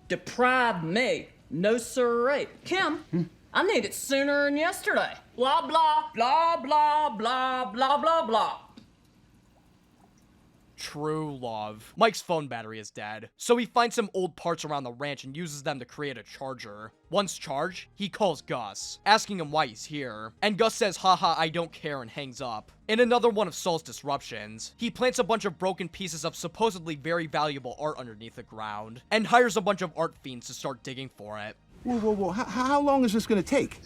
deprive me. No sirree. Kim, I need it sooner than yesterday. Blah, blah, blah, blah, blah, blah, blah, blah. True love. Mike's phone battery is dead, so he finds some old parts around the ranch and uses them to create a charger. Once charged, he calls Gus, asking him why he's here, and Gus says haha I don't care and hangs up. In another one of Saul's disruptions, he plants a bunch of broken pieces of supposedly very valuable art underneath the ground, and hires a bunch of art fiends to start digging for it. Whoa, whoa, whoa, how long is this gonna take?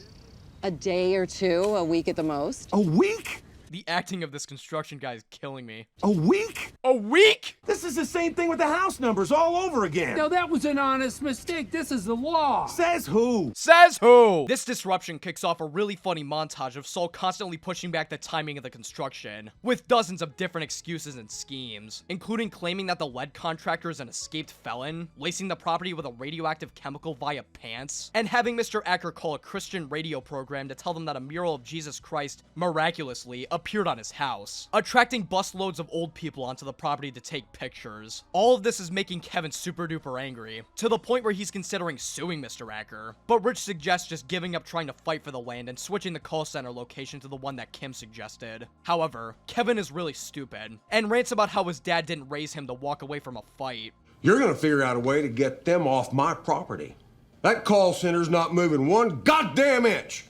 A day or two, a week at the most. A week? The acting of this construction guy is killing me. A week? A week? This is the same thing with the house numbers all over again. No, that was an honest mistake. This is the law. Says who? Says who? This disruption kicks off a really funny montage of Saul constantly pushing back the timing of the construction, with dozens of different excuses and schemes, including claiming that the lead contractor is an escaped felon, lacing the property with a radioactive chemical via pants, and having Mr. Acker call a Christian radio program to tell them that a mural of Jesus Christ miraculously appeared on his house, attracting busloads of old people onto the property to take pictures. All of this is making Kevin super duper angry, to the point where he's considering suing Mr. Acker, but Rich suggests just giving up trying to fight for the land and switching the call center location to the one that Kim suggested. However, Kevin is really stupid, and rants about how his dad didn't raise him to walk away from a fight. You're gonna figure out a way to get them off my property. That call center's not moving one goddamn inch.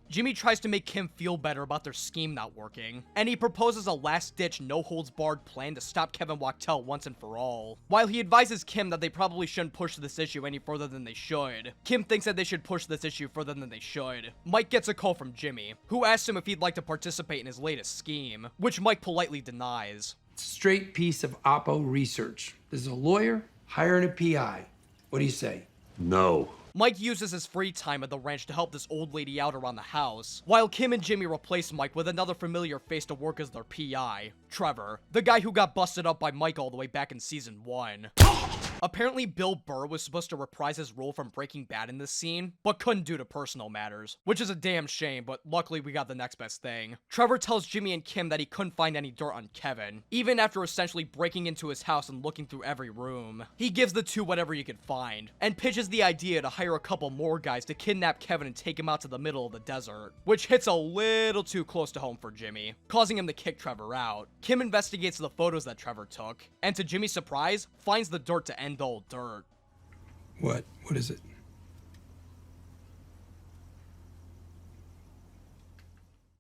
Jimmy tries to make Kim feel better about their scheme not working, and he proposes a last-ditch, no-holds-barred plan to stop Kevin Wachtel once and for all. While he advises Kim that they probably shouldn't push this issue any further than they should, Kim thinks that they should push this issue further than they should. Mike gets a call from Jimmy, who asks him if he'd like to participate in his latest scheme, which Mike politely denies. It's a straight piece of oppo research. This is a lawyer hiring a PI. What do you say? No. Mike uses his free time at the ranch to help this old lady out around the house, while Kim and Jimmy replace Mike with another familiar face to work as their PI, Trevor, the guy who got busted up by Mike all the way back in season 1. Apparently, Bill Burr was supposed to reprise his role from Breaking Bad in this scene, but couldn't due to personal matters, which is a damn shame, but luckily we got the next best thing. Trevor tells Jimmy and Kim that he couldn't find any dirt on Kevin, even after essentially breaking into his house and looking through every room. He gives the two whatever he could find, and pitches the idea to hire a couple more guys to kidnap Kevin and take him out to the middle of the desert, which hits a little too close to home for Jimmy, causing him to kick Trevor out. Kim investigates the photos that Trevor took, and to Jimmy's surprise, finds the dirt to end all dirt. What? What is it?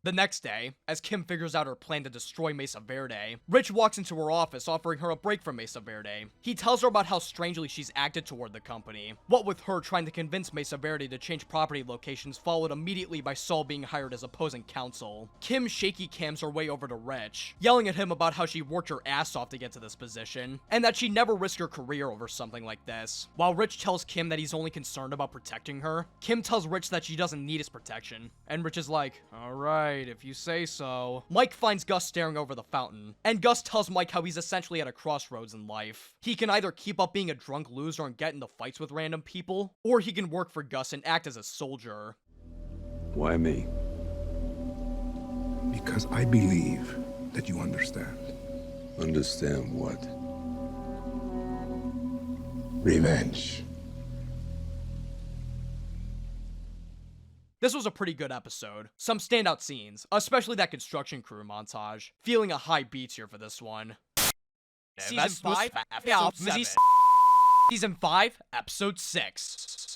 The next day, as Kim figures out her plan to destroy Mesa Verde, Rich walks into her office offering her a break from Mesa Verde. He tells her about how strangely she's acted toward the company, what with her trying to convince Mesa Verde to change property locations followed immediately by Saul being hired as opposing counsel. Kim shaky cams her way over to Rich, yelling at him about how she worked her ass off to get to this position, and that she'd never risk her career over something like this. While Rich tells Kim that he's only concerned about protecting her, Kim tells Rich that she doesn't need his protection, and Rich is like, alright. Alright, if you say so. Mike finds Gus staring over the fountain, and Gus tells Mike how he's essentially at a crossroads in life. He can either keep up being a drunk loser and get into fights with random people, or he can work for Gus and act as a soldier. Why me? Because I believe that you understand. Understand what? Revenge. This was a pretty good episode. Some standout scenes, especially that construction crew montage. Feeling a high beats here for this one. Season 5, episode 7. Season 5, episode 6.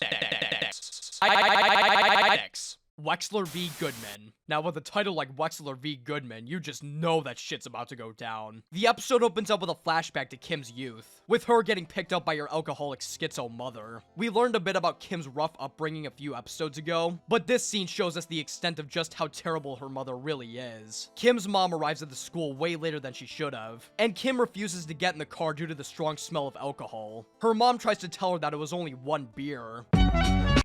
Wexler V. Goodman. Now, with a title like Wexler V. Goodman, you just know that shit's about to go down. The episode opens up with a flashback to Kim's youth, with her getting picked up by her alcoholic schizo mother. We learned a bit about Kim's rough upbringing a few episodes ago, but this scene shows us the extent of just how terrible her mother really is. Kim's mom arrives at the school way later than she should have, and Kim refuses to get in the car due to the strong smell of alcohol. Her mom tries to tell her that it was only one beer,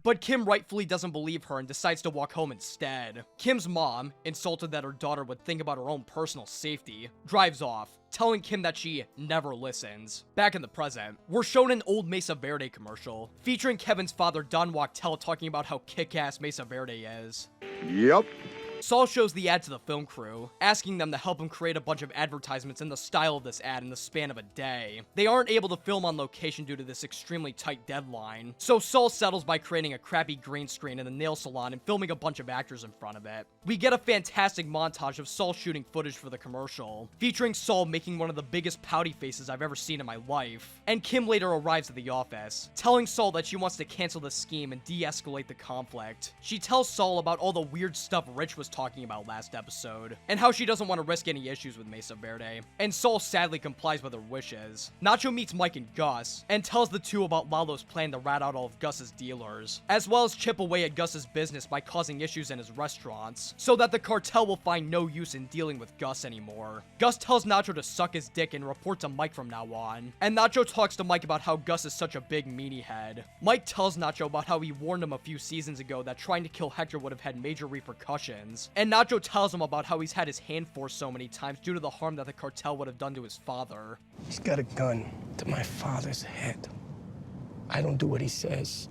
but Kim rightfully doesn't believe her and decides to walk home instead. Kim's mom, insulted that her daughter would think about her own personal safety, drives off, telling Kim that she never listens. Back in the present, we're shown an old Mesa Verde commercial, featuring Kevin's father Don Wachtel talking about how kick-ass Mesa Verde is. Yep. Saul shows the ad to the film crew, asking them to help him create a bunch of advertisements in the style of this ad in the span of a day. They aren't able to film on location due to this extremely tight deadline, so Saul settles by creating a crappy green screen in the nail salon and filming a bunch of actors in front of it. We get a fantastic montage of Saul shooting footage for the commercial, featuring Saul making one of the biggest pouty faces I've ever seen in my life, and Kim later arrives at the office, telling Saul that she wants to cancel the scheme and de-escalate the conflict. She tells Saul about all the weird stuff Rich was talking about last episode, and how she doesn't want to risk any issues with Mesa Verde, and Saul sadly complies with her wishes. Nacho meets Mike and Gus, and tells the two about Lalo's plan to rat out all of Gus's dealers, as well as chip away at Gus's business by causing issues in his restaurants, so that the cartel will find no use in dealing with Gus anymore. Gus tells Nacho to suck his dick and report to Mike from now on, and Nacho talks to Mike about how Gus is such a big meanie head. Mike tells Nacho about how he warned him a few seasons ago that trying to kill Hector would have had major repercussions, and Nacho tells him about how he's had his hand forced so many times due to the harm that the cartel would have done to his father. He's got a gun to my father's head. I don't do what he says.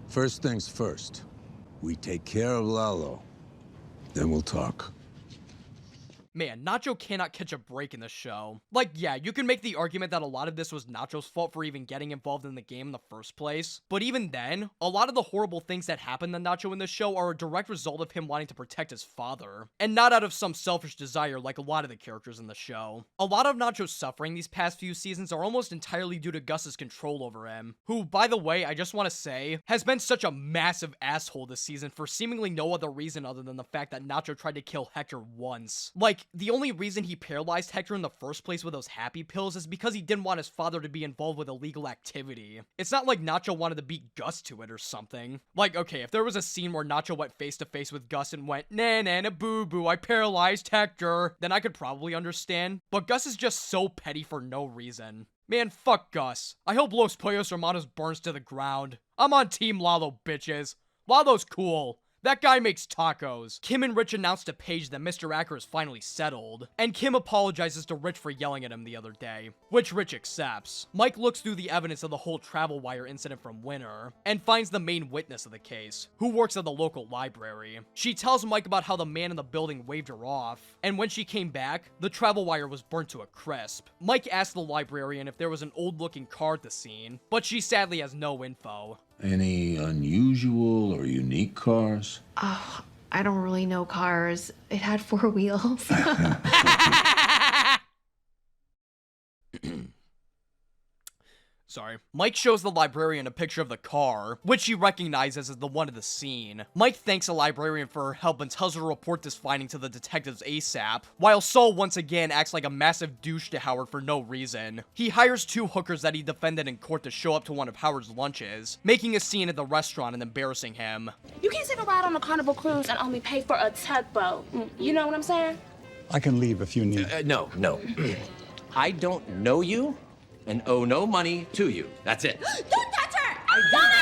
First things first. We take care of Lalo. Then we'll talk. Man, Nacho cannot catch a break in this show. Like, yeah, you can make the argument that a lot of this was Nacho's fault for even getting involved in the game in the first place, but even then, a lot of the horrible things that happen to Nacho in this show are a direct result of him wanting to protect his father, and not out of some selfish desire like a lot of the characters in the show. A lot of Nacho's suffering these past few seasons are almost entirely due to Gus's control over him, who, by the way, I just want to say, has been such a massive asshole this season for seemingly no other reason other than the fact that Nacho tried to kill Hector once. Like, the only reason he paralyzed Hector in the first place with those happy pills is because he didn't want his father to be involved with illegal activity. It's not like Nacho wanted to beat Gus to it or something. Like, okay, if there was a scene where Nacho went face to face with Gus and went, nah, nah, nah, boo boo, I paralyzed Hector, then I could probably understand. But Gus is just so petty for no reason. Man, fuck Gus. I hope Los Pollos Hermanos burns to the ground. I'm on Team Lalo, bitches. Lalo's cool. That guy makes tacos. Kim and Rich announced to Paige that Mr. Acker is finally settled, and Kim apologizes to Rich for yelling at him the other day, which Rich accepts. Mike looks through the evidence of the whole travel wire incident from Winter, and finds the main witness of the case, who works at the local library. She tells Mike about how the man in the building waved her off, and when she came back, the travel wire was burnt to a crisp. Mike asks the librarian if there was an old-looking car at the scene, but she sadly has no info. Any unusual or unique cars? Oh, I don't really know cars. It had 4 wheels. Sorry. Mike shows the librarian a picture of the car, which she recognizes as the one at the scene. Mike thanks the librarian for her help and tells her to report this finding to the detectives ASAP, while Saul once again acts like a massive douche to Howard for no reason. He hires 2 hookers that he defended in court to show up to one of Howard's lunches, making a scene at the restaurant and embarrassing him. You can't take a ride on a Carnival cruise and only pay for a tugboat. You know what I'm saying? I can leave if you need. No. I don't know you and owe no money to you. That's it. Don't touch her!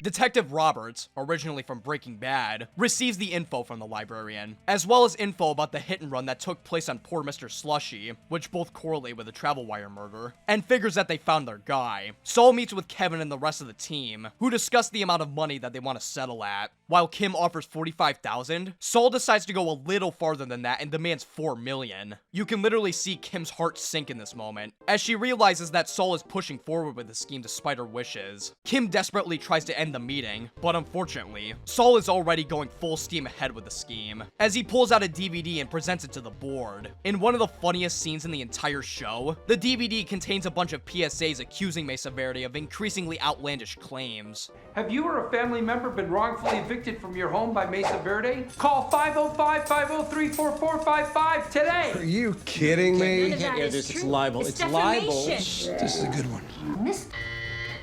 Detective Roberts, originally from Breaking Bad, receives the info from the librarian, as well as info about the hit and run that took place on poor Mr. Slushy, which both correlate with the travel wire murder, and figures that they found their guy. Saul meets with Kevin and the rest of the team, who discuss the amount of money that they want to settle at. While Kim offers $45,000, Saul decides to go a little farther than that and demands $4 million. You can literally see Kim's heart sink in this moment, as she realizes that Saul is pushing forward with the scheme despite her wishes. Kim desperately tries to end the meeting, but unfortunately, Saul is already going full steam ahead with the scheme, as he pulls out a DVD and presents it to the board. In one of the funniest scenes in the entire show, the DVD contains a bunch of PSAs accusing Mesa Verde of increasingly outlandish claims. Have you or a family member been wrongfully evicted from your home by Mesa Verde? Call 505-503-4455 today. Are you kidding me? It's libel. It's libel. This is a good one. Mr.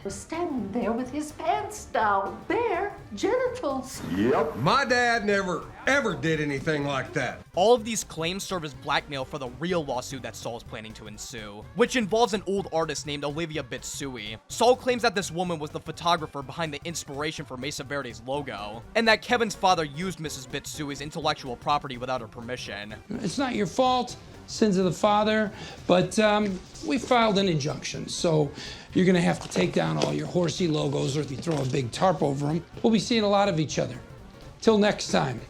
was standing there with his pants down, bare genitals. Yep. My dad never, ever did anything like that. All of these claims serve as blackmail for the real lawsuit that Saul is planning to ensue, which involves an old artist named Olivia Bitsui. Saul claims that this woman was the photographer behind the inspiration for Mesa Verde's logo, and that Kevin's father used Mrs. Bitsui's intellectual property without her permission. It's not your fault, sins of the father, but we filed an injunction, so you're gonna have to take down all your horsey logos, or if you throw a big tarp over them, we'll be seeing a lot of each other. Till next time.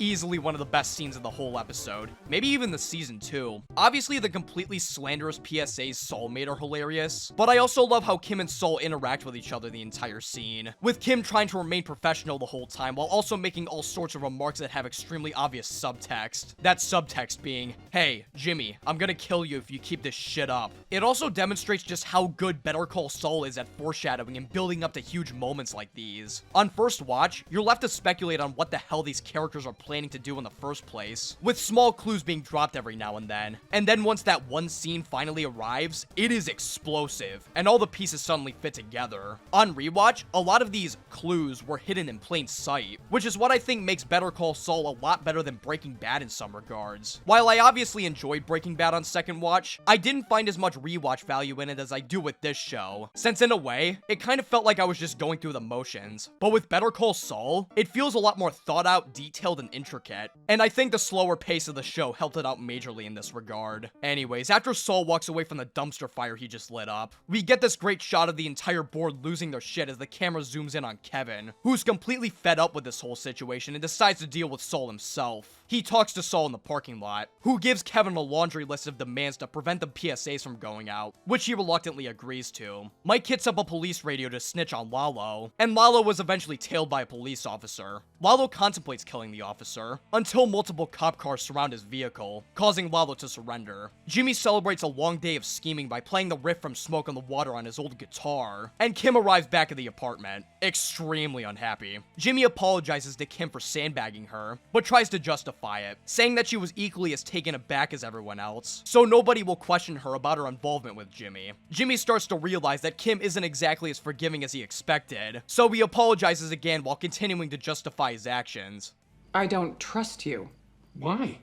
Easily one of the best scenes of the whole episode, maybe even the season 2. Obviously, the completely slanderous PSAs Saul made are hilarious, but I also love how Kim and Saul interact with each other the entire scene, with Kim trying to remain professional the whole time while also making all sorts of remarks that have extremely obvious subtext. That subtext being, hey, Jimmy, I'm gonna kill you if you keep this shit up. It also demonstrates just how good Better Call Saul is at foreshadowing and building up to huge moments like these. On first watch, you're left to speculate on what the hell these characters are planning to do in the first place, with small clues being dropped every now and then. And then once that one scene finally arrives, it is explosive, and all the pieces suddenly fit together. On rewatch, a lot of these clues were hidden in plain sight, which is what I think makes Better Call Saul a lot better than Breaking Bad in some regards. While I obviously enjoyed Breaking Bad on second watch, I didn't find as much rewatch value in it as I do with this show, since in a way, it kind of felt like I was just going through the motions. But with Better Call Saul, it feels a lot more thought out, detailed, and intricate, and I think the slower pace of the show helped it out majorly in this regard. Anyways, after Saul walks away from the dumpster fire he just lit up, we get this great shot of the entire board losing their shit as the camera zooms in on Kevin, who's completely fed up with this whole situation and decides to deal with Saul himself. He talks to Saul in the parking lot, who gives Kevin a laundry list of demands to prevent the PSAs from going out, which he reluctantly agrees to. Mike hits up a police radio to snitch on Lalo, and Lalo was eventually tailed by a police officer. Lalo contemplates killing the officer, until multiple cop cars surround his vehicle, causing Lalo to surrender. Jimmy celebrates a long day of scheming by playing the riff from Smoke on the Water on his old guitar, and Kim arrives back at the apartment, extremely unhappy. Jimmy apologizes to Kim for sandbagging her, but tries to justify it, saying that she was equally as taken aback as everyone else, so nobody will question her about her involvement with Jimmy. Jimmy starts to realize that Kim isn't exactly as forgiving as he expected, so he apologizes again while continuing to justify his actions. I don't trust you. Why?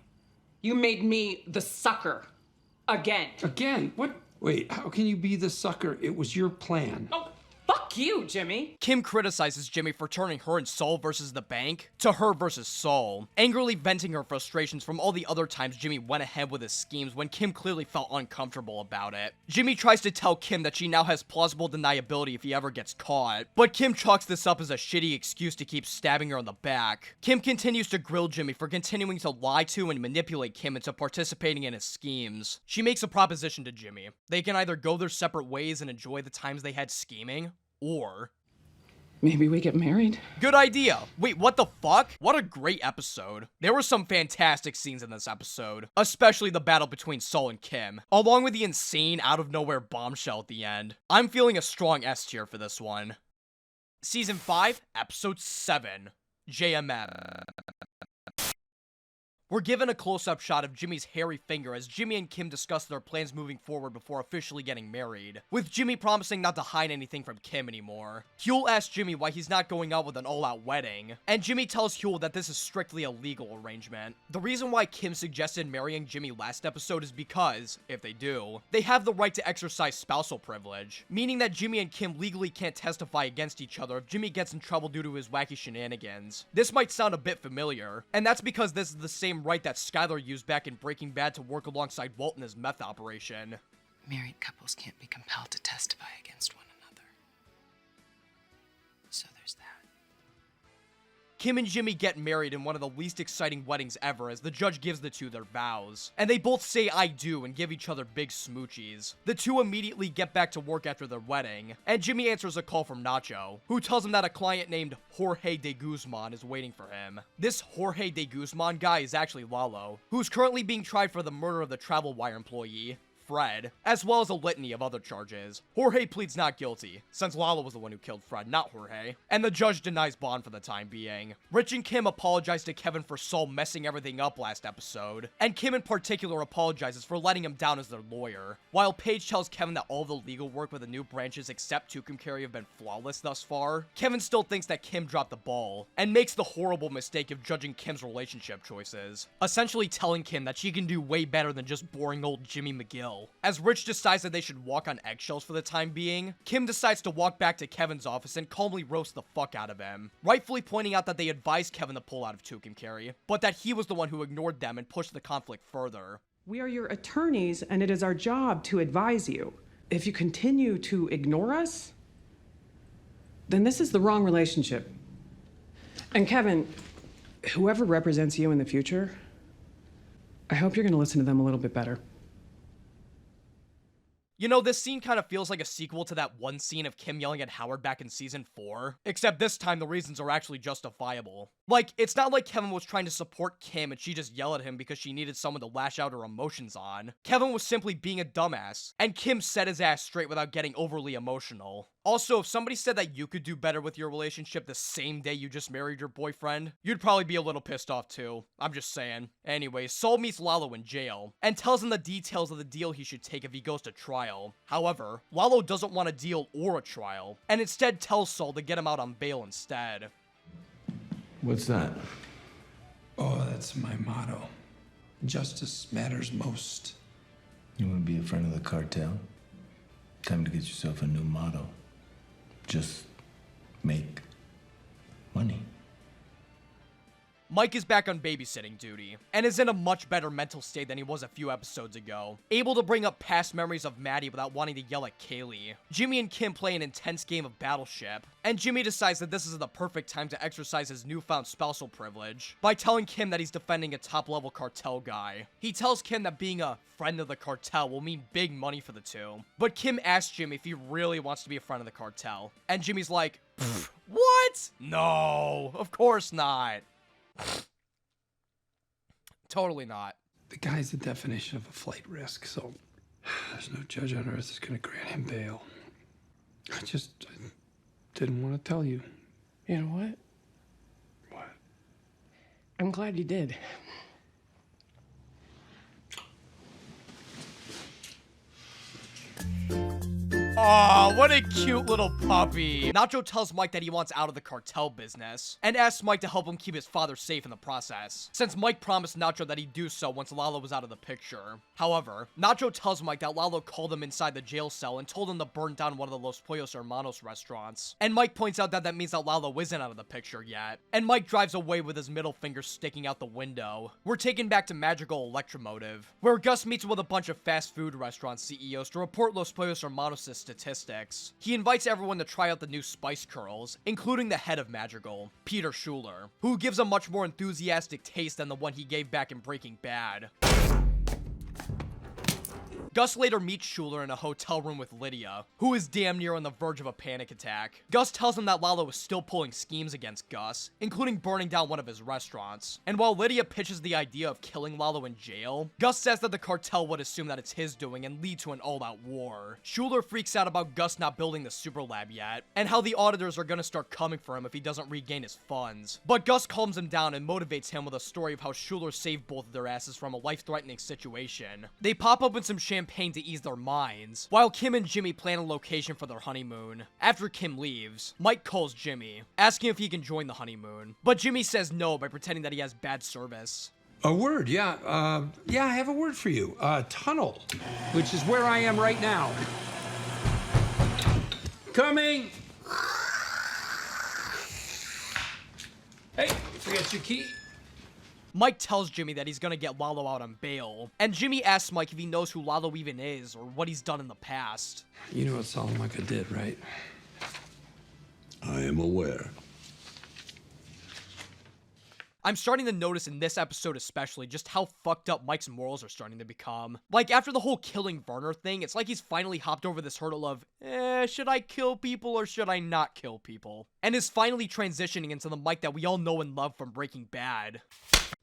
You made me the sucker. Again. Again? What? Wait, how can you be the sucker? It was your plan. Oh, fuck you, Jimmy. Kim criticizes Jimmy for turning her and Saul versus the bank to her versus Saul, angrily venting her frustrations from all the other times Jimmy went ahead with his schemes when Kim clearly felt uncomfortable about it. Jimmy tries to tell Kim that she now has plausible deniability if he ever gets caught, but Kim chalks this up as a shitty excuse to keep stabbing her in the back. Kim continues to grill Jimmy for continuing to lie to and manipulate Kim into participating in his schemes. She makes a proposition to Jimmy. They can either go their separate ways and enjoy the times they had scheming, or maybe we get married. Good idea. Wait, what the fuck? What a great episode. There were some fantastic scenes in this episode, especially the battle between Saul and Kim, along with the insane out-of-nowhere bombshell at the end. I'm feeling a strong S tier for this one. Season 5, Episode 7, JMM. We're given a close-up shot of Jimmy's hairy finger as Jimmy and Kim discuss their plans moving forward before officially getting married, with Jimmy promising not to hide anything from Kim anymore. Huel asks Jimmy why he's not going out with an all-out wedding, and Jimmy tells Huel that this is strictly a legal arrangement. The reason why Kim suggested marrying Jimmy last episode is because, if they do, they have the right to exercise spousal privilege, meaning that Jimmy and Kim legally can't testify against each other if Jimmy gets in trouble due to his wacky shenanigans. This might sound a bit familiar, and that's because this is the same right that Skylar used back in Breaking Bad to work alongside Walt in his meth operation. Married couples can't be compelled to testify against one another. So there's that. Kim and Jimmy get married in one of the least exciting weddings ever as the judge gives the two their vows. And they both say I do and give each other big smoochies. The two immediately get back to work after their wedding, and Jimmy answers a call from Nacho, who tells him that a client named Jorge de Guzman is waiting for him. This Jorge de Guzman guy is actually Lalo, who's currently being tried for the murder of the Travel Wire employee, Fred, as well as a litany of other charges. Jorge pleads not guilty, since Lalo was the one who killed Fred, not Jorge, and the judge denies bond for the time being. Rich and Kim apologize to Kevin for Saul messing everything up last episode, and Kim in particular apologizes for letting him down as their lawyer, while Paige tells Kevin that all the legal work with the new branches except Tucumcari have been flawless thus far. Kevin still thinks that Kim dropped the ball, and makes the horrible mistake of judging Kim's relationship choices, essentially telling Kim that she can do way better than just boring old Jimmy McGill. As Rich decides that they should walk on eggshells for the time being, Kim decides to walk back to Kevin's office and calmly roast the fuck out of him, rightfully pointing out that they advised Kevin to pull out of Tucumcari, but that he was the one who ignored them and pushed the conflict further. We are your attorneys, and it is our job to advise you. If you continue to ignore us, then this is the wrong relationship. And Kevin, whoever represents you in the future, I hope you're going to listen to them a little bit better. You know, this scene kind of feels like a sequel to that one scene of Kim yelling at Howard back in season 4, except this time the reasons are actually justifiable. Like, it's not like Kevin was trying to support Kim and she just yelled at him because she needed someone to lash out her emotions on. Kevin was simply being a dumbass, and Kim set his ass straight without getting overly emotional. Also, if somebody said that you could do better with your relationship the same day you just married your boyfriend, you'd probably be a little pissed off too. I'm just saying. Anyways, Saul meets Lalo in jail, and tells him the details of the deal he should take if he goes to trial. However, Lalo doesn't want a deal or a trial, and instead tells Saul to get him out on bail instead. What's that? Oh, that's my motto. Justice matters most. You want to be a friend of the cartel? Time to get yourself a new motto. Just make money. Mike is back on babysitting duty, and is in a much better mental state than he was a few episodes ago, able to bring up past memories of Maddie without wanting to yell at Kaylee. Jimmy and Kim play an intense game of Battleship, and Jimmy decides that this is the perfect time to exercise his newfound spousal privilege, by telling Kim that he's defending a top-level cartel guy. He tells Kim that being a friend of the cartel will mean big money for the two, but Kim asks Jimmy if he really wants to be a friend of the cartel, and Jimmy's like, what? No, of course not. Totally not. The guy's the definition of a flight risk, so there's no judge on earth that's gonna grant him bail. I didn't want to tell you. You know what? What? I'm glad you did. Aw, what a cute little puppy. Nacho tells Mike that he wants out of the cartel business, and asks Mike to help him keep his father safe in the process, since Mike promised Nacho that he'd do so once Lalo was out of the picture. However, Nacho tells Mike that Lalo called him inside the jail cell and told him to burn down one of the Los Pollos Hermanos restaurants, and Mike points out that that means that Lalo isn't out of the picture yet, and Mike drives away with his middle finger sticking out the window. We're taken back to Magical Electromotive, where Gus meets with a bunch of fast food restaurant CEOs to report Los Pollos Hermanos' statistics. He invites everyone to try out the new spice curls, including the head of Madrigal, Peter Schuler, who gives a much more enthusiastic taste than the one he gave back in Breaking Bad. Gus later meets Schuler in a hotel room with Lydia, who is damn near on the verge of a panic attack. Gus tells him that Lalo is still pulling schemes against Gus, including burning down one of his restaurants. And while Lydia pitches the idea of killing Lalo in jail, Gus says that the cartel would assume that it's his doing and lead to an all-out war. Schuler freaks out about Gus not building the super lab yet, and how the auditors are gonna start coming for him if he doesn't regain his funds. But Gus calms him down and motivates him with a story of how Schuler saved both of their asses from a life-threatening situation. They pop open some champagne to ease their minds, while Kim and Jimmy plan a location for their honeymoon. After Kim leaves, Mike calls Jimmy, asking if he can join the honeymoon, but Jimmy says no by pretending that he has bad service. A word, yeah. I have a word for you. Tunnel, which is where I am right now. Coming! Hey, forget your key. Mike tells Jimmy that he's gonna get Lalo out on bail, and Jimmy asks Mike if he knows who Lalo even is or what he's done in the past. You know what Salamanca did, right? I am aware. I'm starting to notice in this episode especially just how fucked up Mike's morals are starting to become. Like, after the whole killing Werner thing, it's like he's finally hopped over this hurdle of, should I kill people or should I not kill people? And is finally transitioning into the Mike that we all know and love from Breaking Bad.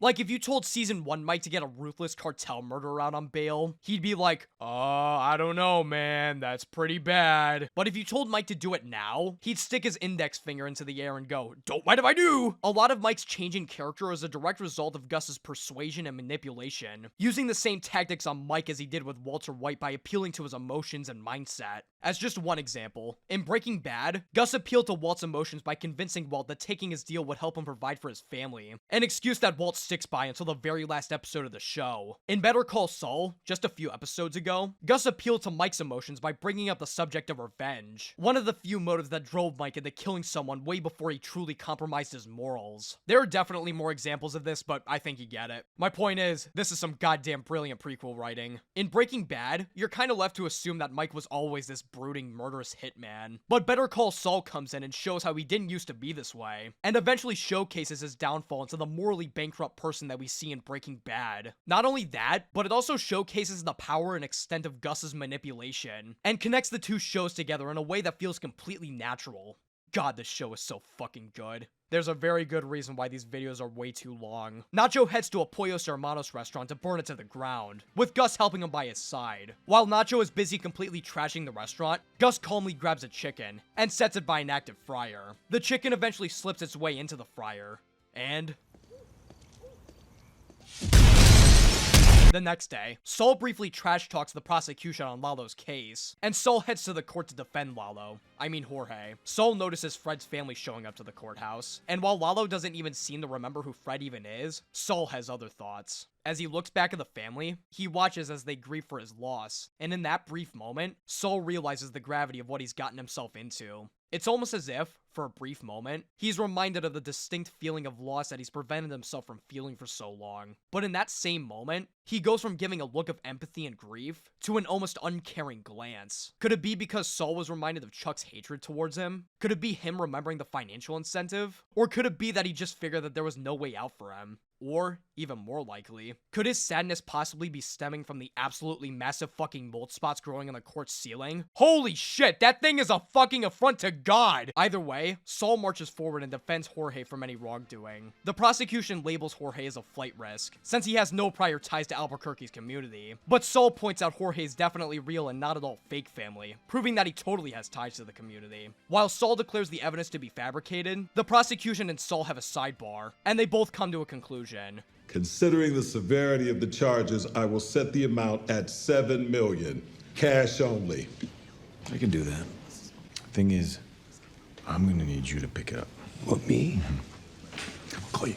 Like, if you told Season 1 Mike to get a ruthless cartel murderer out on bail, he'd be like, I don't know, man, that's pretty bad. But if you told Mike to do it now, he'd stick his index finger into the air and go, don't mind if I do! A lot of Mike's changing character is a direct result of Gus's persuasion and manipulation, using the same tactics on Mike as he did with Walter White by appealing to his emotions and mindset. As just one example, in Breaking Bad, Gus appealed to Walt's emotions by convincing Walt that taking his deal would help him provide for his family, an excuse that Walt sticks by until the very last episode of the show. In Better Call Saul, just a few episodes ago, Gus appealed to Mike's emotions by bringing up the subject of revenge, one of the few motives that drove Mike into killing someone way before he truly compromised his morals. There are definitely more examples of this, but I think you get it. My point is, this is some goddamn brilliant prequel writing. In Breaking Bad, you're kind of left to assume that Mike was always this brooding, murderous hitman. But Better Call Saul comes in and shows how he didn't used to be this way, and eventually showcases his downfall into the morally bankrupt person that we see in Breaking Bad. Not only that, but it also showcases the power and extent of Gus's manipulation, and connects the two shows together in a way that feels completely natural. God, this show is so fucking good. There's a very good reason why these videos are way too long. Nacho heads to a Pollos Hermanos restaurant to burn it to the ground, with Gus helping him by his side. While Nacho is busy completely trashing the restaurant, Gus calmly grabs a chicken, and sets it by an active fryer. The chicken eventually slips its way into the fryer, and... The next day, Saul briefly trash talks the prosecution on Lalo's case, and Saul heads to the court to defend Lalo. I mean Jorge. Saul notices Fred's family showing up to the courthouse, and while Lalo doesn't even seem to remember who Fred even is, Saul has other thoughts. As he looks back at the family, he watches as they grieve for his loss, and in that brief moment, Saul realizes the gravity of what he's gotten himself into. It's almost as if, for a brief moment, he's reminded of the distinct feeling of loss that he's prevented himself from feeling for so long. But in that same moment, he goes from giving a look of empathy and grief to an almost uncaring glance. Could it be because Saul was reminded of Chuck's hatred towards him? Could it be him remembering the financial incentive? Or could it be that he just figured that there was no way out for him? Or, even more likely, could his sadness possibly be stemming from the absolutely massive fucking mold spots growing on the court's ceiling? Holy shit, that thing is a fucking affront to God! Either way, Saul marches forward and defends Jorge from any wrongdoing. The prosecution labels Jorge as a flight risk, since he has no prior ties to Albuquerque's community. But Saul points out Jorge is definitely real and not at all fake family, proving that he totally has ties to the community. While Saul declares the evidence to be fabricated, the prosecution and Saul have a sidebar, and they both come to a conclusion. Considering the severity of the charges, I will set the amount at $7 million, cash only. I can do that. Thing is, I'm gonna need you to pick it up. What, me? I'll call you.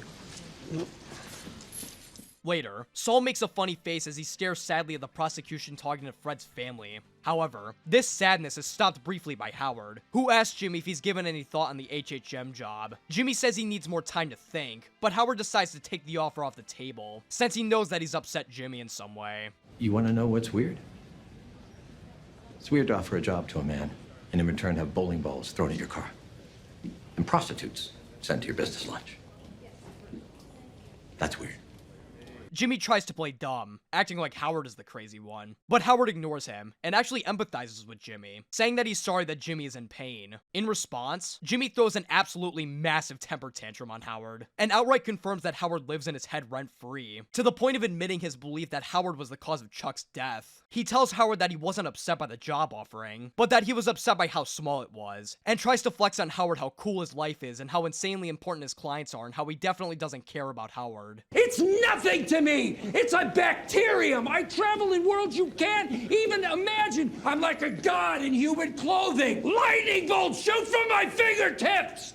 Later, Saul makes a funny face as he stares sadly at the prosecution talking to Fred's family. However, this sadness is stopped briefly by Howard, who asks Jimmy if he's given any thought on the HHM job. Jimmy says he needs more time to think, but Howard decides to take the offer off the table, since he knows that he's upset Jimmy in some way. You want to know what's weird? It's weird to offer a job to a man, and in return have bowling balls thrown at your car. And prostitutes sent to your business lunch. That's weird. Jimmy tries to play dumb, acting like Howard is the crazy one. But Howard ignores him and actually empathizes with Jimmy, saying that he's sorry that Jimmy is in pain. In response, Jimmy throws an absolutely massive temper tantrum on Howard, and outright confirms that Howard lives in his head rent-free, to the point of admitting his belief that Howard was the cause of Chuck's death. He tells Howard that he wasn't upset by the job offering, but that he was upset by how small it was, and tries to flex on Howard how cool his life is and how insanely important his clients are and how he definitely doesn't care about Howard. It's nothing to me! It's a bacterium! I travel in worlds you can't even imagine! I'm like a god in human clothing! Lightning bolts shoot from my fingertips!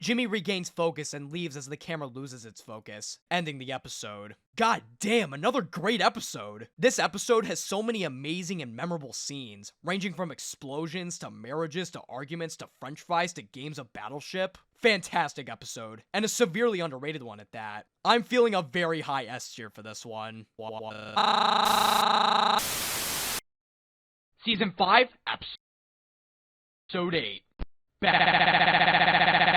Jimmy regains focus and leaves as the camera loses its focus, ending the episode. God damn, another great episode! This episode has so many amazing and memorable scenes, ranging from explosions to marriages to arguments to french fries to games of Battleship. Fantastic episode, and a severely underrated one at that. I'm feeling a very high S tier for this one. Season 5, Episode 8.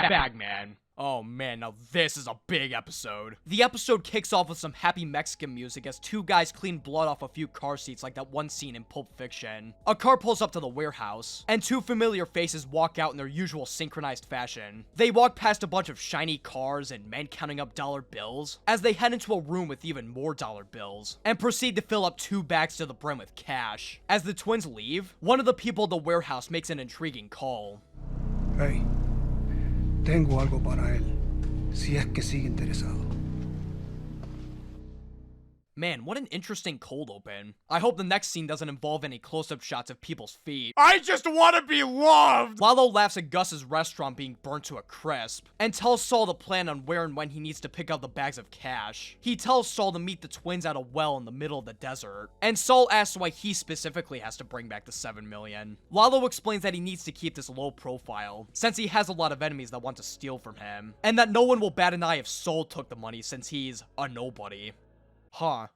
Bagman. Oh man, now this is a big episode. The episode kicks off with some happy Mexican music as two guys clean blood off a few car seats like that one scene in Pulp Fiction. A car pulls up to the warehouse, and two familiar faces walk out in their usual synchronized fashion. They walk past a bunch of shiny cars and men counting up dollar bills as they head into a room with even more dollar bills, and proceed to fill up 2 bags to the brim with cash. As the twins leave, one of the people at the warehouse makes an intriguing call. Hey, tengo algo para él, si es que sigue interesado. Man, what an interesting cold open. I hope the next scene doesn't involve any close-up shots of people's feet. I just want to be loved! Lalo laughs at Gus's restaurant being burnt to a crisp, and tells Saul to plan on where and when he needs to pick up the bags of cash. He tells Saul to meet the twins at a well in the middle of the desert, and Saul asks why he specifically has to bring back the 7 million. Lalo explains that he needs to keep this low profile, since he has a lot of enemies that want to steal from him, and that no one will bat an eye if Saul took the money since he's a nobody. Huh.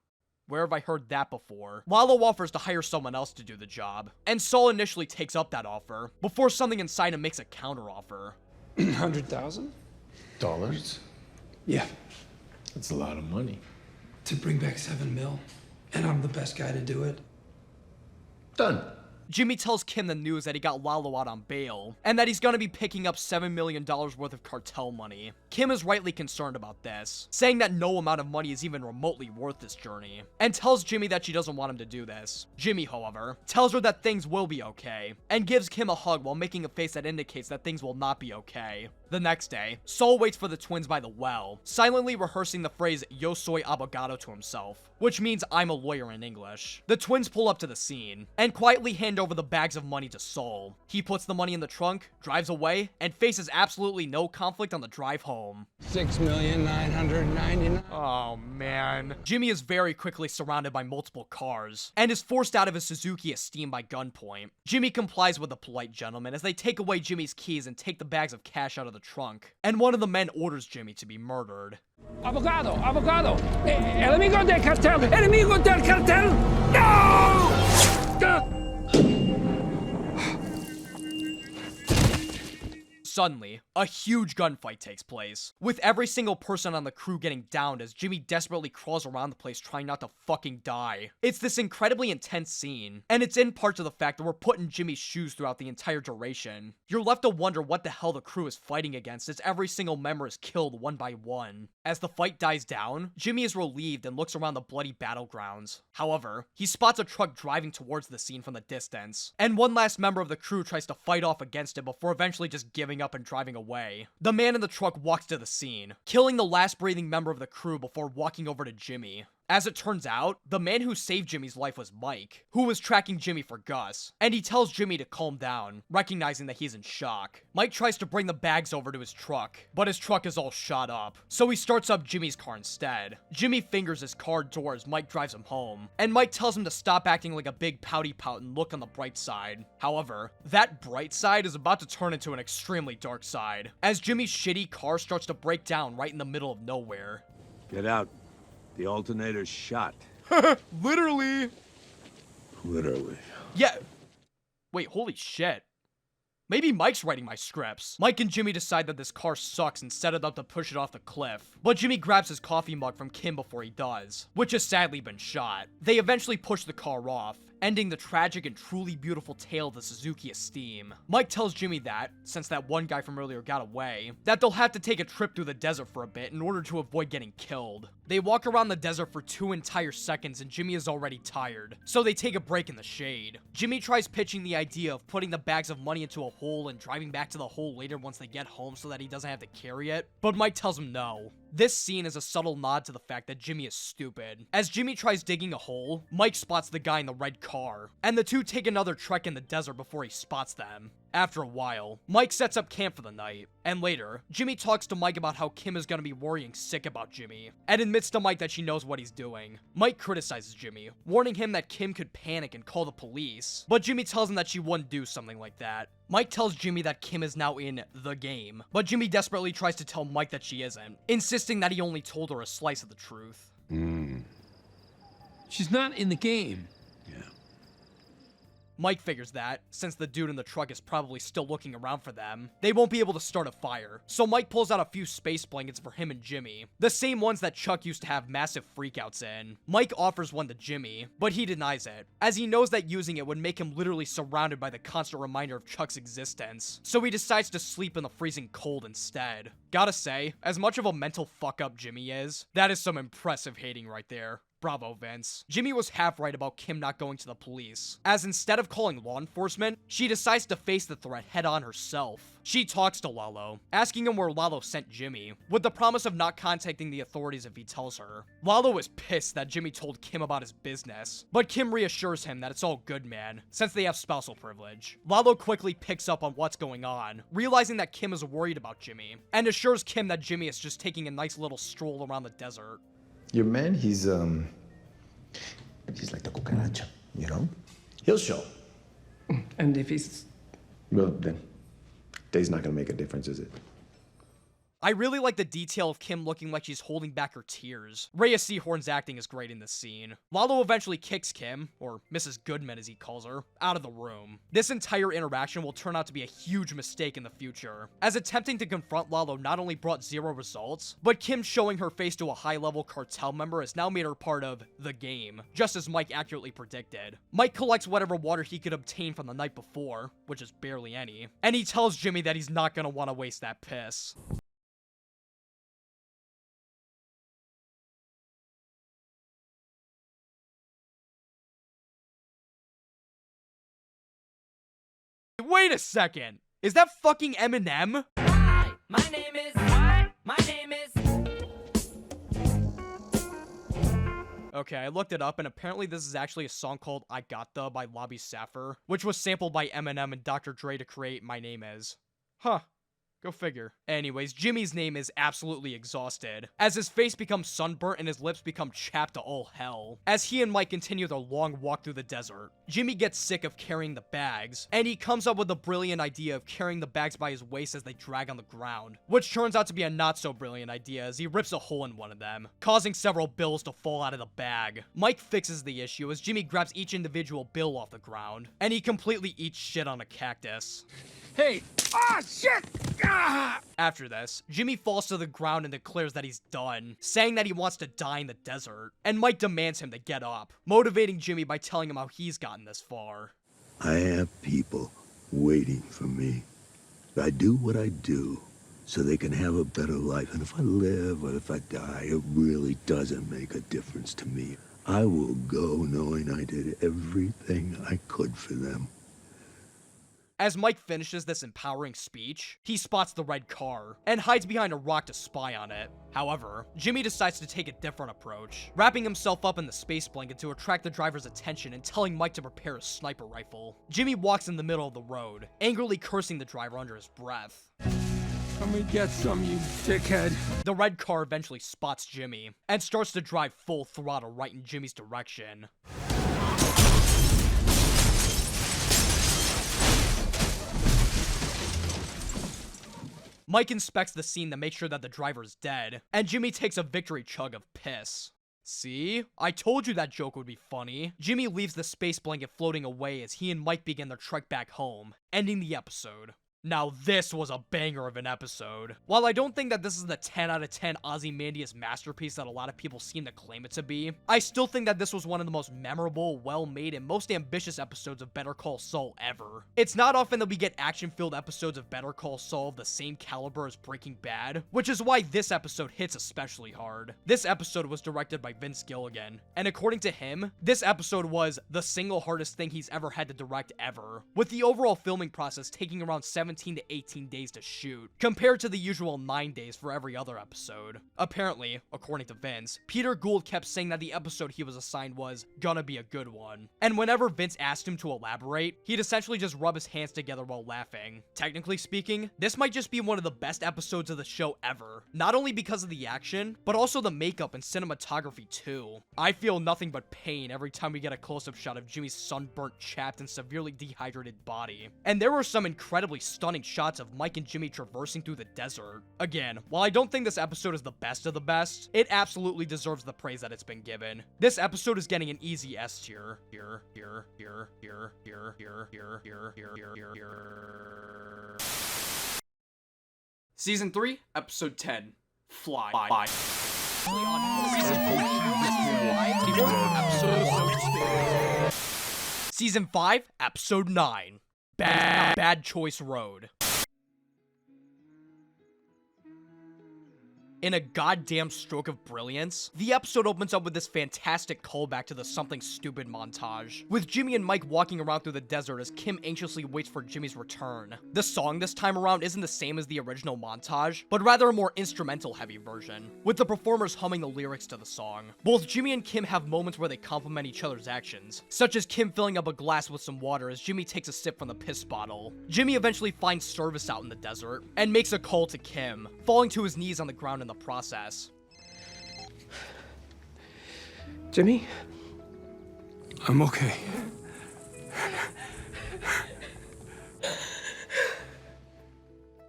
Where have I heard that before? Lalo offers to hire someone else to do the job, and Saul initially takes up that offer, before something inside him makes a counteroffer. $100,000? Yeah. That's a lot of money. To bring back 7 mil, and I'm the best guy to do it. Done. Jimmy tells Kim the news that he got Lalo out on bail, and that he's gonna be picking up $7 million worth of cartel money. Kim is rightly concerned about this, saying that no amount of money is even remotely worth this journey, and tells Jimmy that she doesn't want him to do this. Jimmy, however, tells her that things will be okay, and gives Kim a hug while making a face that indicates that things will not be okay. The next day, Saul waits for the twins by the well, silently rehearsing the phrase "Yo soy abogado" to himself, which means I'm a lawyer in English. The twins pull up to the scene, and quietly hand over the bags of money to Saul. He puts the money in the trunk, drives away, and faces absolutely no conflict on the drive home. 6,999,000. Oh man. Jimmy is very quickly surrounded by multiple cars, and is forced out of his Suzuki Esteem by gunpoint. Jimmy complies with the polite gentleman as they take away Jimmy's keys and take the bags of cash out of the trunk, and one of the men orders Jimmy to be murdered. Abogado, abogado, enemigo del cartel, enemigo del cartel, no! Suddenly, a huge gunfight takes place, with every single person on the crew getting downed as Jimmy desperately crawls around the place trying not to fucking die. It's this incredibly intense scene, and it's in part to the fact that we're put in Jimmy's shoes throughout the entire duration. You're left to wonder what the hell the crew is fighting against as every single member is killed one by one. As the fight dies down, Jimmy is relieved and looks around the bloody battlegrounds. However, he spots a truck driving towards the scene from the distance, and one last member of the crew tries to fight off against it before eventually just giving up and driving away. The man in the truck walks to the scene, killing the last breathing member of the crew before walking over to Jimmy. As it turns out, the man who saved Jimmy's life was Mike, who was tracking Jimmy for Gus, and he tells Jimmy to calm down, recognizing that he's in shock. Mike tries to bring the bags over to his truck, but his truck is all shot up, so he starts up Jimmy's car instead. Jimmy fingers his car door as Mike drives him home, and Mike tells him to stop acting like a big pouty pout and look on the bright side. However, that bright side is about to turn into an extremely dark side, as Jimmy's shitty car starts to break down right in the middle of nowhere. Get out. The alternator's shot. Literally. Literally. Yeah. Wait, holy shit. Maybe Mike's writing my scripts. Mike and Jimmy decide that this car sucks and set it up to push it off the cliff. But Jimmy grabs his coffee mug from Kim before he does, which has sadly been shot. They eventually push the car off, ending the tragic and truly beautiful tale of the Suzuki Esteem. Mike tells Jimmy that, since that one guy from earlier got away, that they'll have to take a trip through the desert for a bit in order to avoid getting killed. They walk around the desert for 2 entire seconds and Jimmy is already tired, so they take a break in the shade. Jimmy tries pitching the idea of putting the bags of money into a hole and driving back to the hole later once they get home so that he doesn't have to carry it, but Mike tells him no. This scene is a subtle nod to the fact that Jimmy is stupid. As Jimmy tries digging a hole, Mike spots the guy in the red car, and the two take another trek in the desert before he spots them. After a while, Mike sets up camp for the night, and later, Jimmy talks to Mike about how Kim is gonna be worrying sick about Jimmy, and admits to Mike that she knows what he's doing. Mike criticizes Jimmy, warning him that Kim could panic and call the police, but Jimmy tells him that she wouldn't do something like that. Mike tells Jimmy that Kim is now in the game, but Jimmy desperately tries to tell Mike that she isn't, insisting that he only told her a slice of the truth. She's not in the game. Mike figures that, since the dude in the truck is probably still looking around for them, they won't be able to start a fire, so Mike pulls out a few space blankets for him and Jimmy, the same ones that Chuck used to have massive freakouts in. Mike offers one to Jimmy, but he denies it, as he knows that using it would make him literally surrounded by the constant reminder of Chuck's existence, so he decides to sleep in the freezing cold instead. Gotta say, as much of a mental fuck-up Jimmy is, that is some impressive hating right there. Bravo, Vince. Jimmy was half right about Kim not going to the police, as instead of calling law enforcement, she decides to face the threat head-on herself. She talks to Lalo, asking him where Lalo sent Jimmy, with the promise of not contacting the authorities if he tells her. Lalo is pissed that Jimmy told Kim about his business, but Kim reassures him that it's all good, man, since they have spousal privilege. Lalo quickly picks up on what's going on, realizing that Kim is worried about Jimmy, and assures Kim that Jimmy is just taking a nice little stroll around the desert. Your man, he's like the cucaracha, you know? He'll show. And if he's... Well, then, day's not gonna make a difference, is it? I really like the detail of Kim looking like she's holding back her tears. Rhea Seahorn's acting is great in this scene. Lalo eventually kicks Kim, or Mrs. Goodman as he calls her, out of the room. This entire interaction will turn out to be a huge mistake in the future, as attempting to confront Lalo not only brought 0 results, but Kim showing her face to a high-level cartel member has now made her part of the game, just as Mike accurately predicted. Mike collects whatever water he could obtain from the night before, which is barely any, and he tells Jimmy that he's not gonna want to waste that piss. Wait a second! Is that fucking Eminem? Hi, my name is... What? My name is... Okay, I looked it up, and apparently this is actually a song called I Gotta by Lobby Saffer, which was sampled by Eminem and Dr. Dre to create My Name Is. Huh. Go figure. Anyways, Jimmy's name is absolutely exhausted, as his face becomes sunburnt and his lips become chapped to all hell, as he and Mike continue their long walk through the desert. Jimmy gets sick of carrying the bags, and he comes up with the brilliant idea of carrying the bags by his waist as they drag on the ground, which turns out to be a not so brilliant idea as he rips a hole in one of them, causing several bills to fall out of the bag. Mike fixes the issue as Jimmy grabs each individual bill off the ground, and he completely eats shit on a cactus. Hey! Ah, shit! Ah! After this, Jimmy falls to the ground and declares that he's done, saying that he wants to die in the desert, and Mike demands him to get up, motivating Jimmy by telling him how he's gotten this far. I have people waiting for me. I do what I do so they can have a better life, and if I live or if I die, it really doesn't make a difference to me. I will go knowing I did everything I could for them. As Mike finishes this empowering speech, he spots the red car, and hides behind a rock to spy on it. However, Jimmy decides to take a different approach, wrapping himself up in the space blanket to attract the driver's attention and telling Mike to prepare a sniper rifle. Jimmy walks in the middle of the road, angrily cursing the driver under his breath. Come and get some, you dickhead. The red car eventually spots Jimmy, and starts to drive full throttle right in Jimmy's direction. Mike inspects the scene to make sure that the driver is dead, and Jimmy takes a victory chug of piss. See? I told you that joke would be funny. Jimmy leaves the space blanket floating away as he and Mike begin their trek back home, ending the episode. Now this was a banger of an episode. While I don't think that this is the 10 out of 10 Ozymandias masterpiece that a lot of people seem to claim it to be, I still think that this was one of the most memorable, well-made, and most ambitious episodes of Better Call Saul ever. It's not often that we get action-filled episodes of Better Call Saul of the same caliber as Breaking Bad, which is why this episode hits especially hard. This episode was directed by Vince Gilligan, and according to him, this episode was the single hardest thing he's ever had to direct ever, with the overall filming process taking around 17 to 18 days to shoot, compared to the usual 9 days for every other episode. Apparently, according to Vince, Peter Gould kept saying that the episode he was assigned was gonna be a good one. And whenever Vince asked him to elaborate, he'd essentially just rub his hands together while laughing. Technically speaking, this might just be one of the best episodes of the show ever. Not only because of the action, but also the makeup and cinematography too. I feel nothing but pain every time we get a close-up shot of Jimmy's sunburnt, chapped, and severely dehydrated body. And there were some incredibly stunning shots of Mike and Jimmy traversing through the desert. Again, while I don't think this episode is the best of the best, it absolutely deserves the praise that it's been given. This episode is getting an easy S tier. Season 3, Episode 10, Fly. Season 5, Episode 9, Bad Choice Road. In a goddamn stroke of brilliance, the episode opens up with this fantastic callback to the Something Stupid montage, with Jimmy and Mike walking around through the desert as Kim anxiously waits for Jimmy's return. The song this time around isn't the same as the original montage, but rather a more instrumental-heavy version, with the performers humming the lyrics to the song. Both Jimmy and Kim have moments where they compliment each other's actions, such as Kim filling up a glass with some water as Jimmy takes a sip from the piss bottle. Jimmy eventually finds service out in the desert, and makes a call to Kim, falling to his knees on the ground in the process. Jimmy? I'm okay.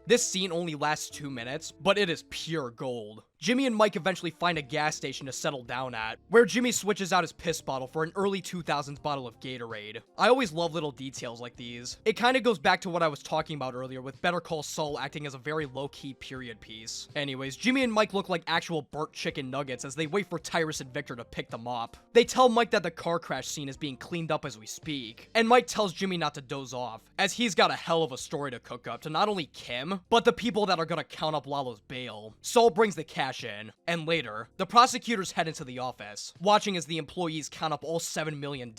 This scene only lasts 2 minutes, but it is pure gold. Jimmy and Mike eventually find a gas station to settle down at, where Jimmy switches out his piss bottle for an early 2000s bottle of Gatorade. I always love little details like these. It kinda goes back to what I was talking about earlier with Better Call Saul acting as a very low-key period piece. Anyways, Jimmy and Mike look like actual burnt chicken nuggets as they wait for Tyrus and Victor to pick them up. They tell Mike that the car crash scene is being cleaned up as we speak, and Mike tells Jimmy not to doze off, as he's got a hell of a story to cook up to not only Kim, but the people that are gonna count up Lalo's bail. Saul brings the cash in, and later, the prosecutors head into the office, watching as the employees count up all $7 million.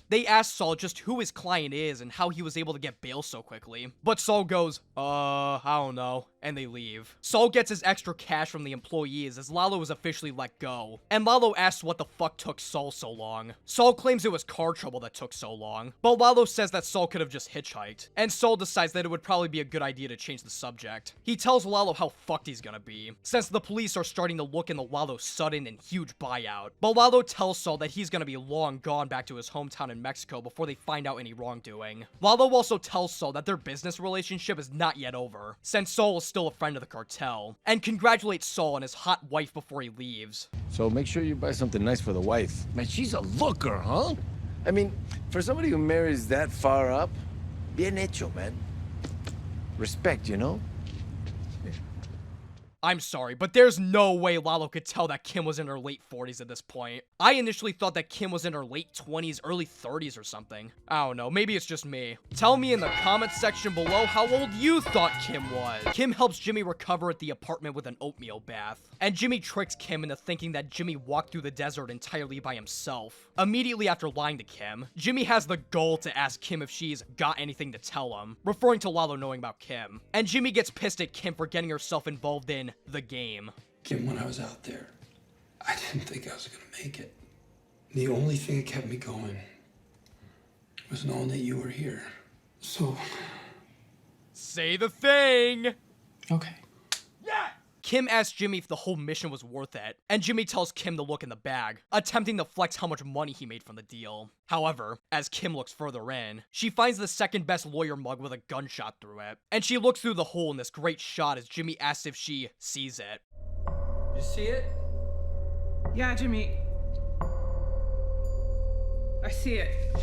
They ask Saul just who his client is and how he was able to get bail so quickly, but Saul goes, I don't know, and they leave. Saul gets his extra cash from the employees as Lalo is officially let go, and Lalo asks what the fuck took Saul so long. Saul claims it was car trouble that took so long, but Lalo says that Saul could have just hitchhiked, and Saul decides that it would probably be a good idea to change the subject. He tells Lalo how fucked he's gonna be, since the police are starting to look into Lalo's sudden and huge buyout. But Lalo tells Saul that he's gonna be long gone back to his hometown in Mexico before they find out any wrongdoing. Lalo also tells Saul that their business relationship is not yet over, since Saul is still a friend of the cartel, and congratulates Saul on his hot wife before he leaves. So make sure you buy something nice for the wife. Man, she's a looker, huh? I mean, for somebody who marries that far up, bien hecho, man. Respect, you know? I'm sorry, but there's no way Lalo could tell that Kim was in her late 40s at this point. I initially thought that Kim was in her late 20s, early 30s or something. I don't know, maybe it's just me. Tell me in the comments section below how old you thought Kim was. Kim helps Jimmy recover at the apartment with an oatmeal bath, and Jimmy tricks Kim into thinking that Jimmy walked through the desert entirely by himself. Immediately after lying to Kim, Jimmy has the gall to ask Kim if she's got anything to tell him, referring to Lalo knowing about Kim. And Jimmy gets pissed at Kim for getting herself involved in the game. Kim, when I was out there, I didn't think I was gonna make it. The only thing that kept me going was knowing that you were here. So... say the thing! Okay. Yeah! Kim asks Jimmy if the whole mission was worth it, and Jimmy tells Kim to look in the bag, attempting to flex how much money he made from the deal. However, as Kim looks further in, she finds the second best lawyer mug with a gunshot through it, and she looks through the hole in this great shot as Jimmy asks if she sees it. You see it? Yeah, Jimmy. I see it.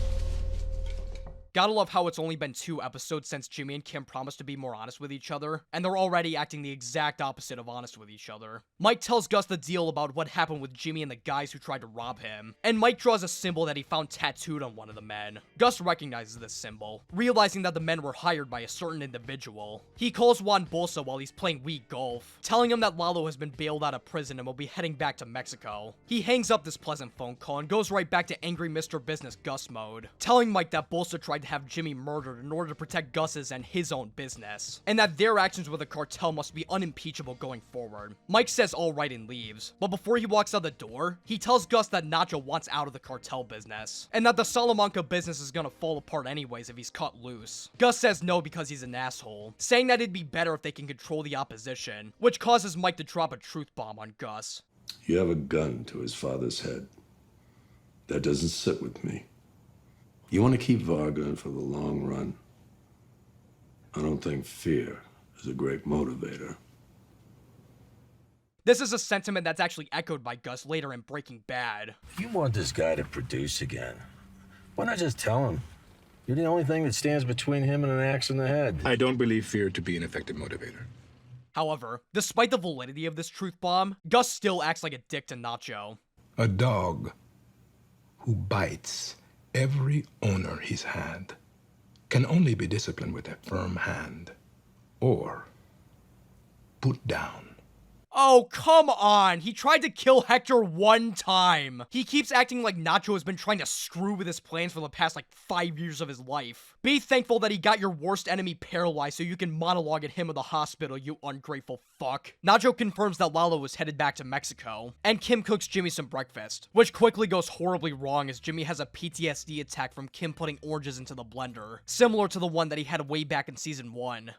Gotta love how it's only been 2 episodes since Jimmy and Kim promised to be more honest with each other, and they're already acting the exact opposite of honest with each other. Mike tells Gus the deal about what happened with Jimmy and the guys who tried to rob him, and Mike draws a symbol that he found tattooed on one of the men. Gus recognizes this symbol, realizing that the men were hired by a certain individual. He calls Juan Bolsa while he's playing Wii golf, telling him that Lalo has been bailed out of prison and will be heading back to Mexico. He hangs up this pleasant phone call and goes right back to angry Mr. Business Gus mode, telling Mike that Bolsa tried to have Jimmy murdered in order to protect Gus's and his own business, and that their actions with the cartel must be unimpeachable going forward. Mike says alright and leaves, but before he walks out the door, he tells Gus that Nacho wants out of the cartel business, and that the Salamanca business is gonna fall apart anyways if he's cut loose. Gus says no because he's an asshole, saying that it'd be better if they can control the opposition, which causes Mike to drop a truth bomb on Gus. You have a gun to his father's head. That doesn't sit with me. You want to keep Varga for the long run? I don't think fear is a great motivator. This is a sentiment that's actually echoed by Gus later in Breaking Bad. If you want this guy to produce again, why not just tell him? You're the only thing that stands between him and an axe in the head. I don't believe fear to be an effective motivator. However, despite the validity of this truth bomb, Gus still acts like a dick to Nacho. A dog who bites every owner he's had can only be disciplined with a firm hand or put down. Oh, come on! He tried to kill Hector 1 time! He keeps acting like Nacho has been trying to screw with his plans for the past, 5 years of his life. Be thankful that he got your worst enemy paralyzed so you can monologue at him in the hospital, you ungrateful fuck. Nacho confirms that Lalo is headed back to Mexico, and Kim cooks Jimmy some breakfast, which quickly goes horribly wrong as Jimmy has a PTSD attack from Kim putting oranges into the blender, similar to the one that he had way back in season 1.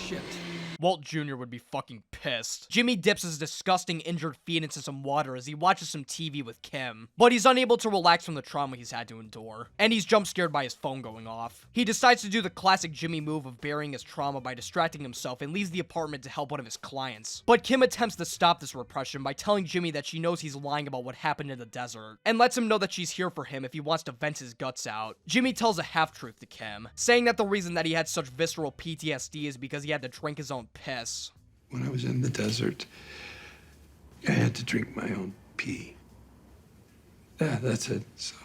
Shit. Walt Jr. would be fucking pissed. Jimmy dips his disgusting injured feet into some water as he watches some TV with Kim, but he's unable to relax from the trauma he's had to endure, and he's jump scared by his phone going off. He decides to do the classic Jimmy move of burying his trauma by distracting himself and leaves the apartment to help one of his clients. But Kim attempts to stop this repression by telling Jimmy that she knows he's lying about what happened in the desert, and lets him know that she's here for him if he wants to vent his guts out. Jimmy tells a half-truth to Kim, saying that the reason that he had such visceral PTSD is because he had to drink his own piss. When I was in the desert, I had to drink my own pee. Yeah, that's it. So.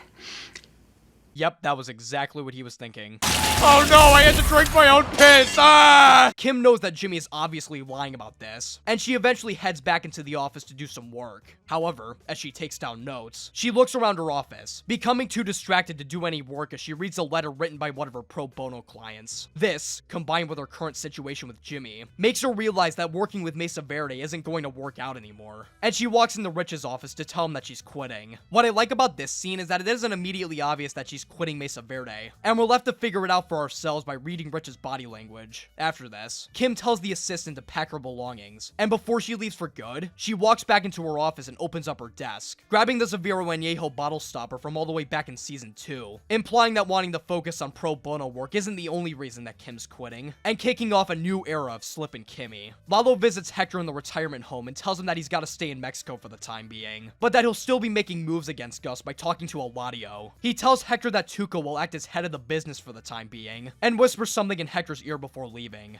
Yep, that was exactly what he was thinking. Oh no, I had to drink my own piss! Ah! Kim knows that Jimmy is obviously lying about this, and she eventually heads back into the office to do some work. However, as she takes down notes, she looks around her office, becoming too distracted to do any work as she reads a letter written by one of her pro bono clients. This, combined with her current situation with Jimmy, makes her realize that working with Mesa Verde isn't going to work out anymore. And she walks into Rich's office to tell him that she's quitting. What I like about this scene is that it isn't immediately obvious that she's quitting Mesa Verde, and we're left to figure it out for ourselves by reading Rich's body language. After this, Kim tells the assistant to pack her belongings, and before she leaves for good, she walks back into her office and opens up her desk, grabbing the Zaviro Añejo bottle stopper from all the way back in season 2, implying that wanting to focus on pro bono work isn't the only reason that Kim's quitting, and kicking off a new era of Slip and Kimmy. Lalo visits Hector in the retirement home and tells him that he's got to stay in Mexico for the time being, but that he'll still be making moves against Gus by talking to Eladio. He tells Hector that Tuco will act as head of the business for the time being, and whispers something in Hector's ear before leaving.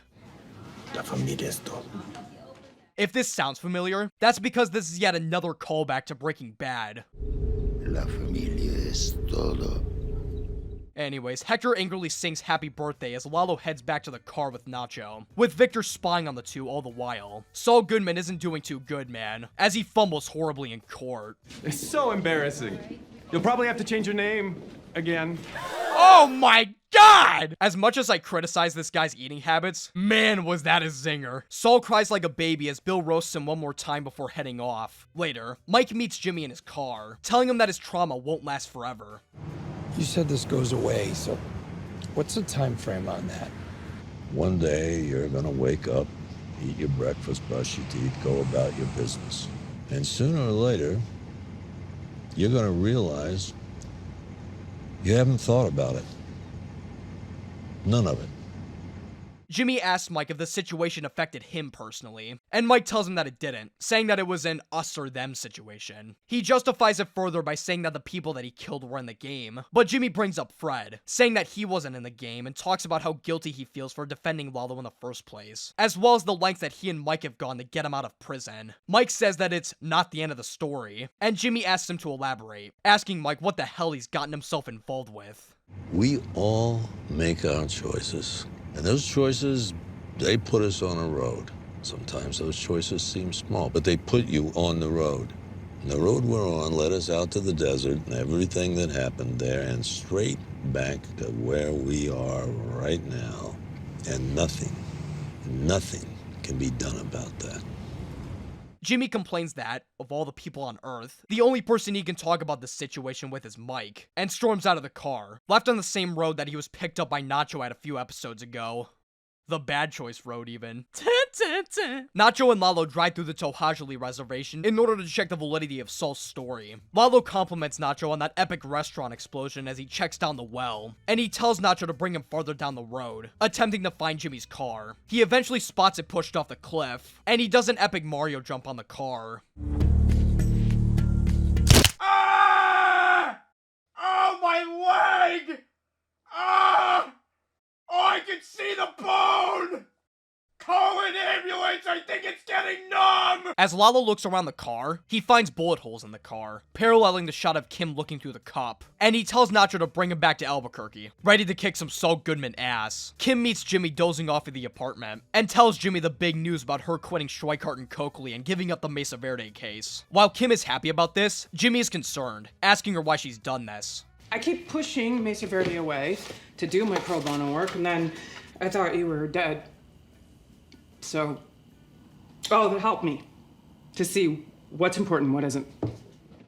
La familia es todo. If this sounds familiar, that's because this is yet another callback to Breaking Bad. La familia es todo. Anyways, Hector angrily sings happy birthday as Lalo heads back to the car with Nacho, with Victor spying on the two all the while. Saul Goodman isn't doing too good, man, as he fumbles horribly in court. It's so embarrassing. You'll probably have to change your name again. Oh my god! As much as I criticize this guy's eating habits, man, was that a zinger. Saul cries like a baby as Bill roasts him one more time before heading off. Later, Mike meets Jimmy in his car, telling him that his trauma won't last forever. You said this goes away, so what's the time frame on that? One day, you're gonna wake up, eat your breakfast, brush your teeth, go about your business. And sooner or later, you're gonna realize you haven't thought about it. None of it. Jimmy asks Mike if the situation affected him personally, and Mike tells him that it didn't, saying that it was an us or them situation. He justifies it further by saying that the people that he killed were in the game, but Jimmy brings up Fred, saying that he wasn't in the game and talks about how guilty he feels for defending Lalo in the first place, as well as the lengths that he and Mike have gone to get him out of prison. Mike says that it's not the end of the story, and Jimmy asks him to elaborate, asking Mike what the hell he's gotten himself involved with. We all make our choices, and those choices, they put us on a road. Sometimes those choices seem small, but they put you on the road. And the road we're on led us out to the desert and everything that happened there and straight back to where we are right now. And nothing can be done about that. Jimmy complains that, of all the people on Earth, the only person he can talk about the situation with is Mike, and storms out of the car, left on the same road that he was picked up by Nacho at a few episodes ago. The bad choice road, even. Nacho and Lalo drive through the Tohajali reservation in order to check the validity of Saul's story. Lalo compliments Nacho on that epic restaurant explosion as he checks down the well, and he tells Nacho to bring him farther down the road, attempting to find Jimmy's car. He eventually spots it pushed off the cliff, and he does an epic Mario jump on the car. Ah! Oh, my leg! Ah! Oh, I can see the bone! Call an ambulance! I think it's getting numb! As Lalo looks around the car, he finds bullet holes in the car, paralleling the shot of Kim looking through the cup, and he tells Nacho to bring him back to Albuquerque, ready to kick some Saul Goodman ass. Kim meets Jimmy dozing off in the apartment, and tells Jimmy the big news about her quitting Schweikart and Coakley and giving up the Mesa Verde case. While Kim is happy about this, Jimmy is concerned, asking her why she's done this. I keep pushing Mesa Verde away to do my pro bono work, and then I thought you were dead. So, that helped me to see what's important and what isn't.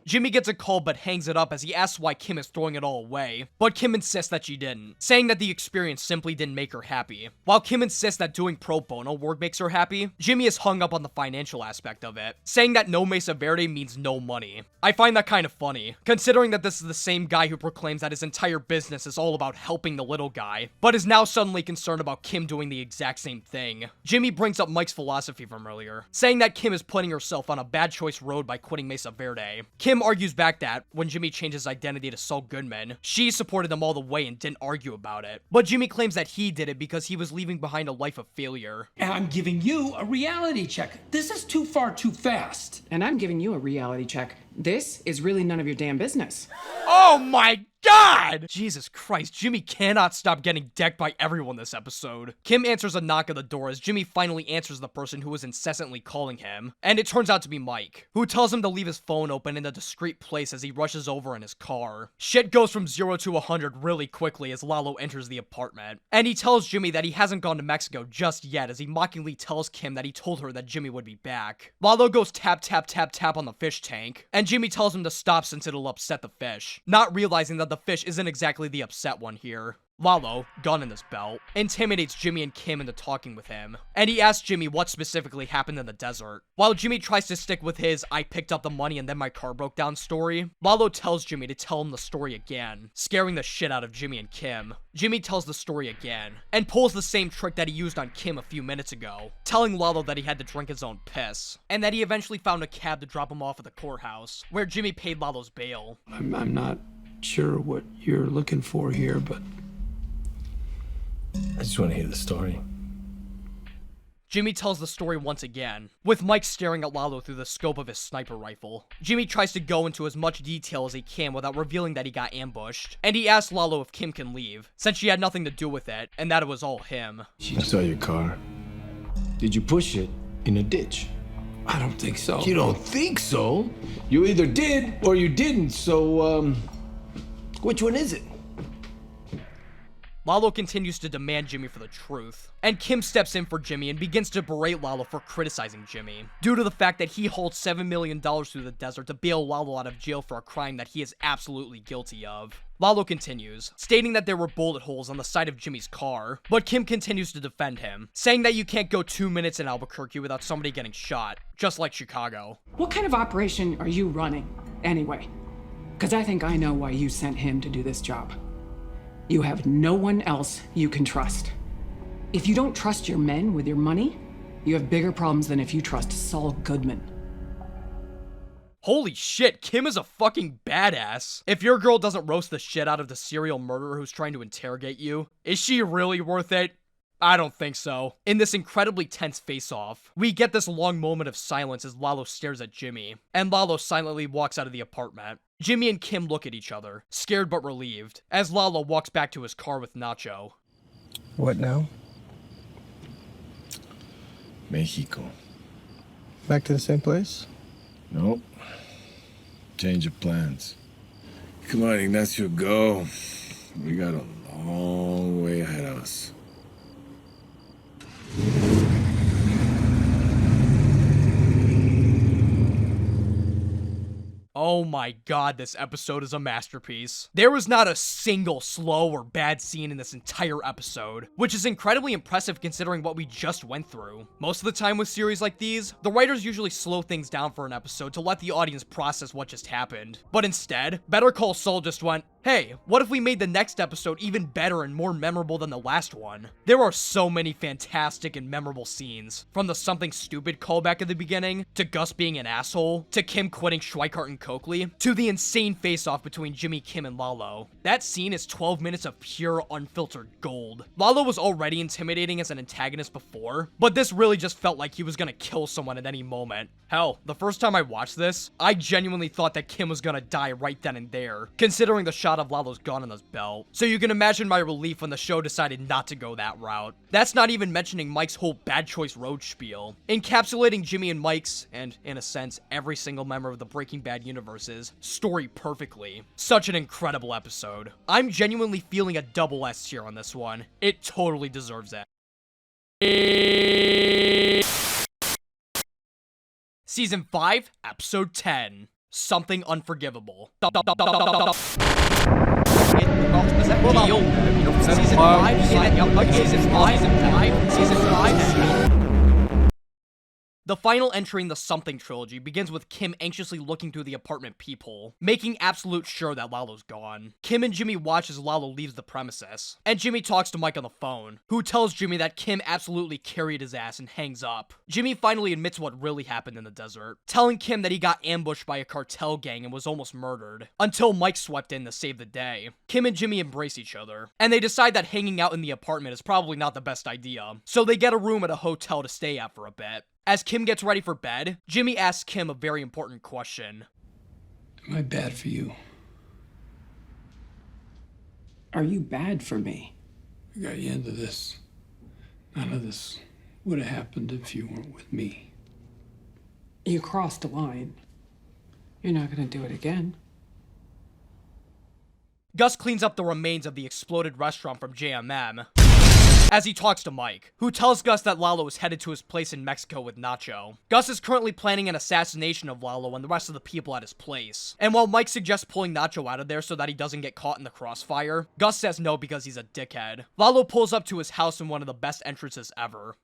Jimmy gets a call but hangs it up as he asks why Kim is throwing it all away, but Kim insists that she didn't, saying that the experience simply didn't make her happy. While Kim insists that doing pro bono work makes her happy, Jimmy is hung up on the financial aspect of it, saying that no Mesa Verde means no money. I find that kind of funny, considering that this is the same guy who proclaims that his entire business is all about helping the little guy, but is now suddenly concerned about Kim doing the exact same thing. Jimmy brings up Mike's philosophy from earlier, saying that Kim is putting herself on a bad choice road by quitting Mesa Verde. Kim argues back that, when Jimmy changed his identity to Saul Goodman, she supported him all the way and didn't argue about it. But Jimmy claims that he did it because he was leaving behind a life of failure. And I'm giving you a reality check. This is too far too fast. And I'm giving you a reality check. This is really none of your damn business. Oh my God! Jesus Christ, Jimmy cannot stop getting decked by everyone this episode. Kim answers a knock at the door as Jimmy finally answers the person who was incessantly calling him, and it turns out to be Mike, who tells him to leave his phone open in a discreet place as he rushes over in his car. Shit goes from 0 to 100 really quickly as Lalo enters the apartment, and he tells Jimmy that he hasn't gone to Mexico just yet as he mockingly tells Kim that he told her that Jimmy would be back. Lalo goes tap tap tap tap on the fish tank, and Jimmy tells him to stop since it'll upset the fish, not realizing that the fish isn't exactly the upset one here. Lalo, gun in his belt, intimidates Jimmy and Kim into talking with him, and he asks Jimmy what specifically happened in the desert. While Jimmy tries to stick with his "I picked up the money and then my car broke down" story, Lalo tells Jimmy to tell him the story again, scaring the shit out of Jimmy and Kim. Jimmy tells the story again, and pulls the same trick that he used on Kim a few minutes ago, telling Lalo that he had to drink his own piss, and that he eventually found a cab to drop him off at the courthouse, where Jimmy paid Lalo's bail. I'm not sure what you're looking for here, but I just want to hear the story. Jimmy tells the story once again, with Mike staring at Lalo through the scope of his sniper rifle. Jimmy tries to go into as much detail as he can without revealing that he got ambushed, and he asks Lalo if Kim can leave, since she had nothing to do with it, and that it was all him. I saw your car. Did you push it in a ditch? I don't think so. You don't think so? You either did or you didn't, so, which one is it? Lalo continues to demand Jimmy for the truth, and Kim steps in for Jimmy and begins to berate Lalo for criticizing Jimmy, due to the fact that he hauled $7 million through the desert to bail Lalo out of jail for a crime that he is absolutely guilty of. Lalo continues, stating that there were bullet holes on the side of Jimmy's car, but Kim continues to defend him, saying that you can't go 2 minutes in Albuquerque without somebody getting shot, just like Chicago. What kind of operation are you running, anyway? Because I think I know why you sent him to do this job. You have no one else you can trust. If you don't trust your men with your money, you have bigger problems than if you trust Saul Goodman. Holy shit, Kim is a fucking badass. If your girl doesn't roast the shit out of the serial murderer who's trying to interrogate you, is she really worth it? I don't think so. In this incredibly tense face-off, we get this long moment of silence as Lalo stares at Jimmy, and Lalo silently walks out of the apartment. Jimmy and Kim look at each other, scared but relieved, as Lalo walks back to his car with Nacho. What now? Mexico. Back to the same place? Nope. Change of plans. Come on, Ignacio, go. We got a long way ahead of us. Oh my god, this episode is a masterpiece. There was not a single slow or bad scene in this entire episode, which is incredibly impressive considering what we just went through. Most of the time with series like these, the writers usually slow things down for an episode to let the audience process what just happened. But instead, Better Call Saul just went, hey, what if we made the next episode even better and more memorable than the last one? There are so many fantastic and memorable scenes, from the something stupid callback at the beginning, to Gus being an asshole, to Kim quitting Schweikart and Coakley, to the insane face-off between Jimmy, Kim, and Lalo. That scene is 12 minutes of pure, unfiltered gold. Lalo was already intimidating as an antagonist before, but this really just felt like he was gonna kill someone at any moment. Hell, the first time I watched this, I genuinely thought that Kim was gonna die right then and there, considering the shot of Lalo's gun on his belt. So you can imagine my relief when the show decided not to go that route. That's not even mentioning Mike's whole bad choice road spiel, encapsulating Jimmy and Mike's, and in a sense, every single member of the Breaking Bad universe's story perfectly. Such an incredible episode. I'm genuinely feeling a double S tier on this one. It totally deserves it. Season 5, Episode 10. Something Unforgivable. Season 5. The final entry in the Something trilogy begins with Kim anxiously looking through the apartment peephole, making absolute sure that Lalo's gone. Kim and Jimmy watch as Lalo leaves the premises, and Jimmy talks to Mike on the phone, who tells Jimmy that Kim absolutely carried his ass and hangs up. Jimmy finally admits what really happened in the desert, telling Kim that he got ambushed by a cartel gang and was almost murdered, until Mike swept in to save the day. Kim and Jimmy embrace each other, and they decide that hanging out in the apartment is probably not the best idea, so they get a room at a hotel to stay at for a bit. As Kim gets ready for bed, Jimmy asks Kim a very important question. Am I bad for you? Are you bad for me? I got you into this. None of this would have happened if you weren't with me. You crossed a line. You're not gonna do it again. Gus cleans up the remains of the exploded restaurant from JMM as he talks to Mike, who tells Gus that Lalo is headed to his place in Mexico with Nacho. Gus is currently planning an assassination of Lalo and the rest of the people at his place. And while Mike suggests pulling Nacho out of there so that he doesn't get caught in the crossfire, Gus says no because he's a dickhead. Lalo pulls up to his house in one of the best entrances ever.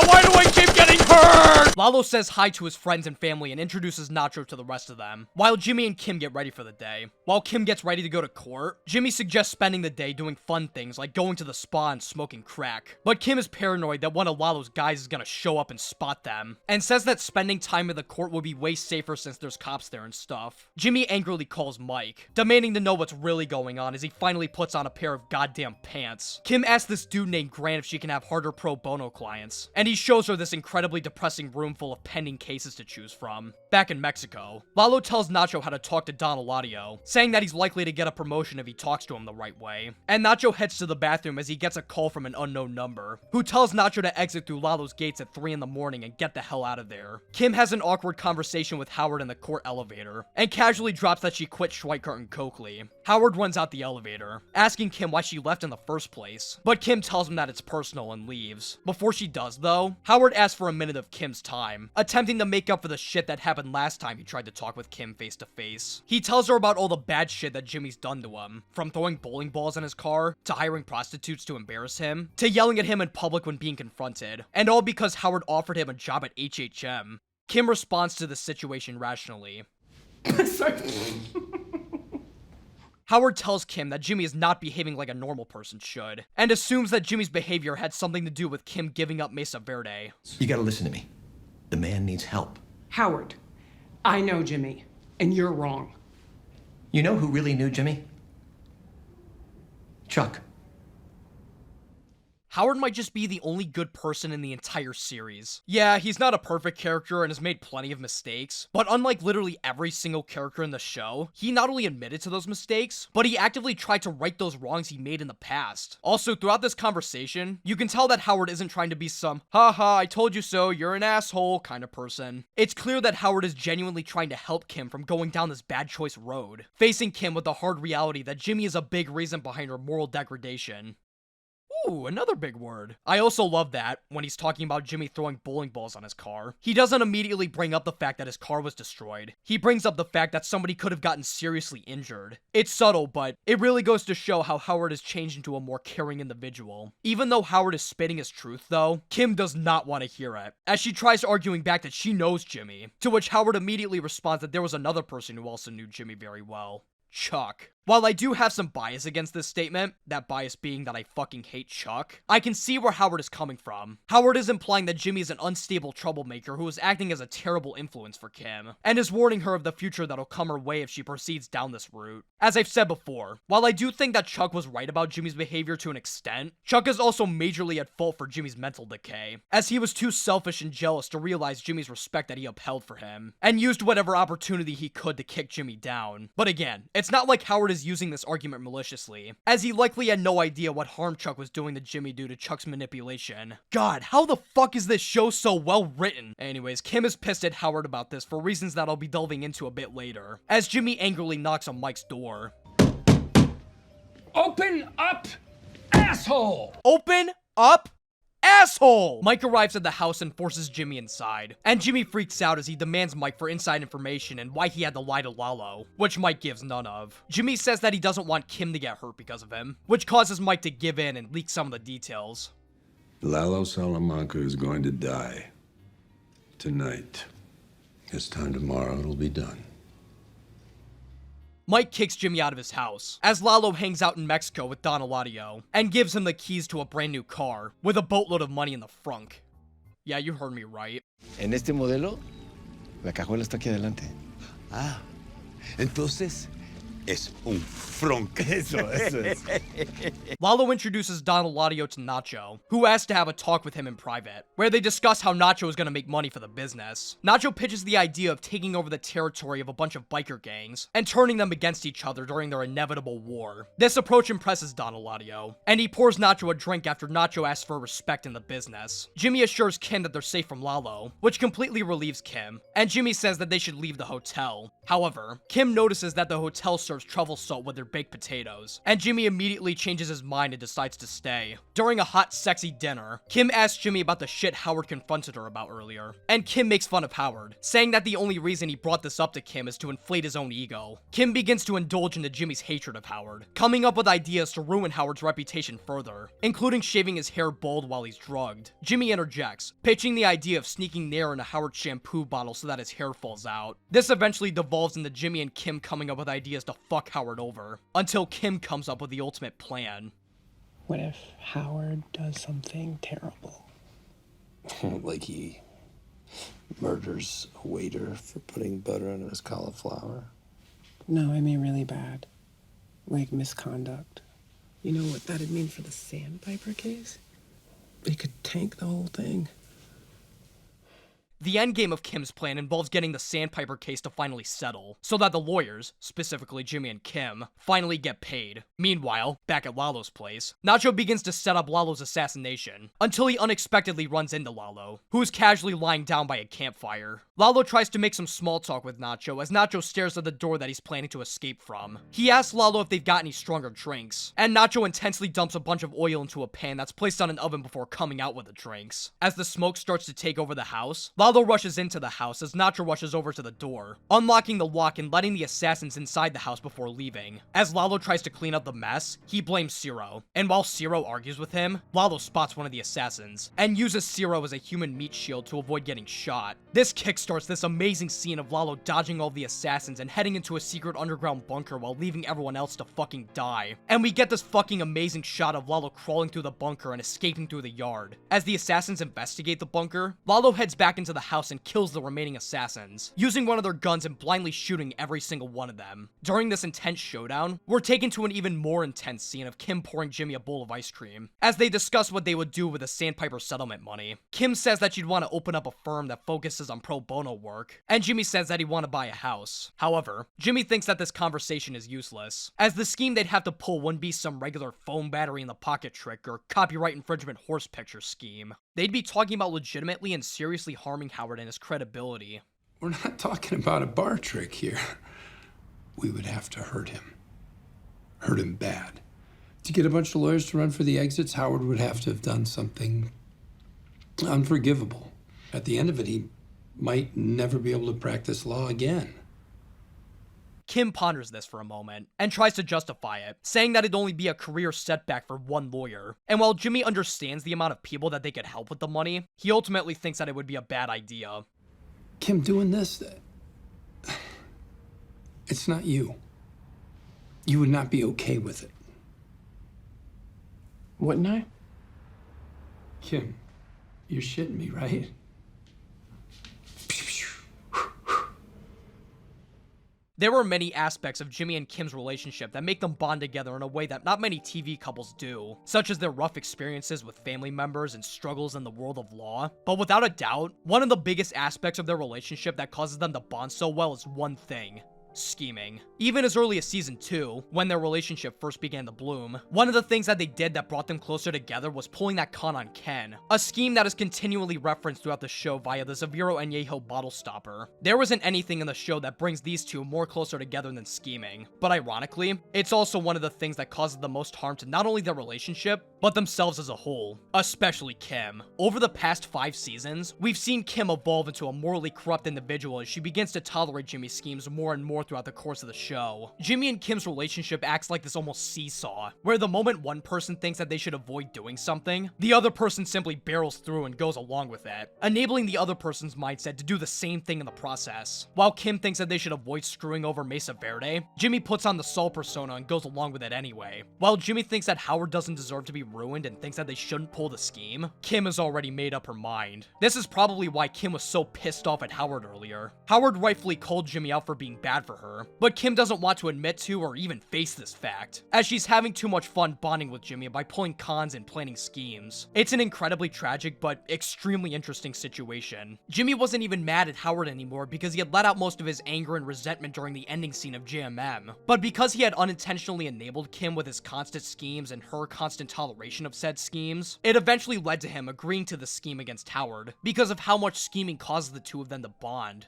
Why do I keep getting hurt? Lalo says hi to his friends and family and introduces Nacho to the rest of them, while Jimmy and Kim get ready for the day. While Kim gets ready to go to court, Jimmy suggests spending the day doing fun things like going to the spa and smoking crack. But Kim is paranoid that one of Lalo's guys is gonna show up and spot them, and says that spending time in the court will be way safer since there's cops there and stuff. Jimmy angrily calls Mike, demanding to know what's really going on as he finally puts on a pair of goddamn pants. Kim asks this dude named Grant if she can have harder pro bono clients, and he shows her this incredibly depressing room full of pending cases to choose from. Back in Mexico, Lalo tells Nacho how to talk to Don Eladio, saying that he's likely to get a promotion if he talks to him the right way. And Nacho heads to the bathroom as he gets a call from an unknown number, who tells Nacho to exit through Lalo's gates at 3 in the morning and get the hell out of there. Kim has an awkward conversation with Howard in the court elevator, and casually drops that she quit Schweikart and Coakley. Howard runs out the elevator, asking Kim why she left in the first place, but Kim tells him that it's personal and leaves. Before she does though, Howard asks for a minute of Kim's time, attempting to make up for the shit that happened last time he tried to talk with Kim face to face. He tells her about all the bad shit that Jimmy's done to him, from throwing bowling balls in his car, to hiring prostitutes to embarrass him, to yelling at him in public when being confronted, and all because Howard offered him a job at HHM. Kim responds to the situation rationally. Howard tells Kim that Jimmy is not behaving like a normal person should, and assumes that Jimmy's behavior had something to do with Kim giving up Mesa Verde. You gotta listen to me. The man needs help. Howard, I know Jimmy, and you're wrong. You know who really knew Jimmy? Chuck. Howard might just be the only good person in the entire series. Yeah, he's not a perfect character and has made plenty of mistakes, but unlike literally every single character in the show, he not only admitted to those mistakes, but he actively tried to right those wrongs he made in the past. Also, throughout this conversation, you can tell that Howard isn't trying to be some, haha, I told you so, you're an asshole kind of person. It's clear that Howard is genuinely trying to help Kim from going down this bad choice road, facing Kim with the hard reality that Jimmy is a big reason behind her moral degradation. Ooh, another big word. I also love that, when he's talking about Jimmy throwing bowling balls on his car, he doesn't immediately bring up the fact that his car was destroyed. He brings up the fact that somebody could have gotten seriously injured. It's subtle, but it really goes to show how Howard has changed into a more caring individual. Even though Howard is spitting his truth, though, Kim does not want to hear it, as she tries arguing back that she knows Jimmy, to which Howard immediately responds that there was another person who also knew Jimmy very well. Chuck. While I do have some bias against this statement, that bias being that I fucking hate Chuck, I can see where Howard is coming from. Howard is implying that Jimmy is an unstable troublemaker who is acting as a terrible influence for Kim, and is warning her of the future that'll come her way if she proceeds down this route. As I've said before, while I do think that Chuck was right about Jimmy's behavior to an extent, Chuck is also majorly at fault for Jimmy's mental decay, as he was too selfish and jealous to realize Jimmy's respect that he upheld for him, and used whatever opportunity he could to kick Jimmy down. But again, it's not like Howard is using this argument maliciously, as he likely had no idea what harm Chuck was doing to Jimmy due to Chuck's manipulation. God, how the fuck is this show so well written? Anyways, Kim is pissed at Howard about this for reasons that I'll be delving into a bit later, as Jimmy angrily knocks on Mike's door. Open up, asshole! Open up, asshole! Mike arrives at the house and forces Jimmy inside, and Jimmy freaks out as he demands Mike for inside information and why he had to lie to Lalo, which Mike gives none of. Jimmy says that he doesn't want Kim to get hurt because of him, which causes Mike to give in and leak some of the details. Lalo Salamanca is going to die tonight. This time tomorrow it'll be done. Mike kicks Jimmy out of his house, as Lalo hangs out in Mexico with Don Eladio, and gives him the keys to a brand new car, with a boatload of money in the frunk. Yeah, you heard me right. En este modelo, la cajuela está aquí adelante. Ah, entonces es un frunk. Eso es. Lalo introduces Don Eladio to Nacho, who asks to have a talk with him in private, where they discuss how Nacho is going to make money for the business. Nacho pitches the idea of taking over the territory of a bunch of biker gangs, and turning them against each other during their inevitable war. This approach impresses Don Eladio, and he pours Nacho a drink after Nacho asks for respect in the business. Jimmy assures Kim that they're safe from Lalo, which completely relieves Kim, and Jimmy says that they should leave the hotel. However, Kim notices that the hotel serves truffle salt with their baked potatoes, and Jimmy immediately changes his mind and decides to stay. During a hot, sexy dinner, Kim asks Jimmy about the shit Howard confronted her about earlier, and Kim makes fun of Howard, saying that the only reason he brought this up to Kim is to inflate his own ego. Kim begins to indulge into Jimmy's hatred of Howard, coming up with ideas to ruin Howard's reputation further, including shaving his hair bald while he's drugged. Jimmy interjects, pitching the idea of sneaking Nair in a Howard shampoo bottle so that his hair falls out. This eventually devolves into Jimmy and Kim coming up with ideas to fuck Howard over, until Kim comes up with the ultimate plan. What if Howard does something terrible? Like he murders a waiter for putting butter on his cauliflower? No, I mean really bad. Like misconduct. You know what that'd mean for the Sandpiper case? They could tank the whole thing. The endgame of Kim's plan involves getting the Sandpiper case to finally settle, so that the lawyers, specifically Jimmy and Kim, finally get paid. Meanwhile, back at Lalo's place, Nacho begins to set up Lalo's assassination, until he unexpectedly runs into Lalo, who is casually lying down by a campfire. Lalo tries to make some small talk with Nacho as Nacho stares at the door that he's planning to escape from. He asks Lalo if they've got any stronger drinks, and Nacho intensely dumps a bunch of oil into a pan that's placed on an oven before coming out with the drinks. As the smoke starts to take over the house, Lalo Lalo rushes into the house as Nacho rushes over to the door, unlocking the lock and letting the assassins inside the house before leaving. As Lalo tries to clean up the mess, he blames Ciro, and while Ciro argues with him, Lalo spots one of the assassins, and uses Ciro as a human meat shield to avoid getting shot. This kickstarts this amazing scene of Lalo dodging all the assassins and heading into a secret underground bunker while leaving everyone else to fucking die. And we get this fucking amazing shot of Lalo crawling through the bunker and escaping through the yard. As the assassins investigate the bunker, Lalo heads back into the house and kills the remaining assassins, using one of their guns and blindly shooting every single one of them. During this intense showdown, we're taken to an even more intense scene of Kim pouring Jimmy a bowl of ice cream, as they discuss what they would do with the Sandpiper settlement money. Kim says that she'd want to open up a firm that focuses on pro bono work, and Jimmy says that he'd want to buy a house. However, Jimmy thinks that this conversation is useless, as the scheme they'd have to pull wouldn't be some regular foam battery in the pocket trick or copyright infringement horse picture scheme. They'd be talking about legitimately and seriously harming Howard and his credibility. We're not talking about a bar trick here. We would have to hurt him. Hurt him bad. To get a bunch of lawyers to run for the exits, Howard would have to have done something unforgivable. At the end of it, he might never be able to practice law again. Kim ponders this for a moment, and tries to justify it, saying that it'd only be a career setback for one lawyer. And while Jimmy understands the amount of people that they could help with the money, he ultimately thinks that it would be a bad idea. Kim, doing this, it's not you. You would not be okay with it. Wouldn't I? Kim, you're shitting me, right? There were many aspects of Jimmy and Kim's relationship that make them bond together in a way that not many TV couples do, such as their rough experiences with family members and struggles in the world of law. But without a doubt, one of the biggest aspects of their relationship that causes them to bond so well is one thing: scheming. Even as early as season 2, when their relationship first began to bloom, one of the things that they did that brought them closer together was pulling that con on Ken, a scheme that is continually referenced throughout the show via the Zaviro Añejo bottle stopper. There isn't anything in the show that brings these two more closer together than scheming, but ironically, it's also one of the things that causes the most harm to not only their relationship, but themselves as a whole, especially Kim. Over the past 5 seasons, we've seen Kim evolve into a morally corrupt individual as she begins to tolerate Jimmy's schemes more and more throughout the course of the show. Jimmy and Kim's relationship acts like this almost seesaw, where the moment one person thinks that they should avoid doing something, the other person simply barrels through and goes along with it, enabling the other person's mindset to do the same thing in the process. While Kim thinks that they should avoid screwing over Mesa Verde, Jimmy puts on the Saul persona and goes along with it anyway. While Jimmy thinks that Howard doesn't deserve to be ruined and thinks that they shouldn't pull the scheme, Kim has already made up her mind. This is probably why Kim was so pissed off at Howard earlier. Howard rightfully called Jimmy out for being bad for her, but Kim doesn't want to admit to or even face this fact, as she's having too much fun bonding with Jimmy by pulling cons and planning schemes. It's an incredibly tragic but extremely interesting situation. Jimmy wasn't even mad at Howard anymore because he had let out most of his anger and resentment during the ending scene of JMM, but because he had unintentionally enabled Kim with his constant schemes and her constant toleration of said schemes, it eventually led to him agreeing to the scheme against Howard because of how much scheming causes the two of them to bond.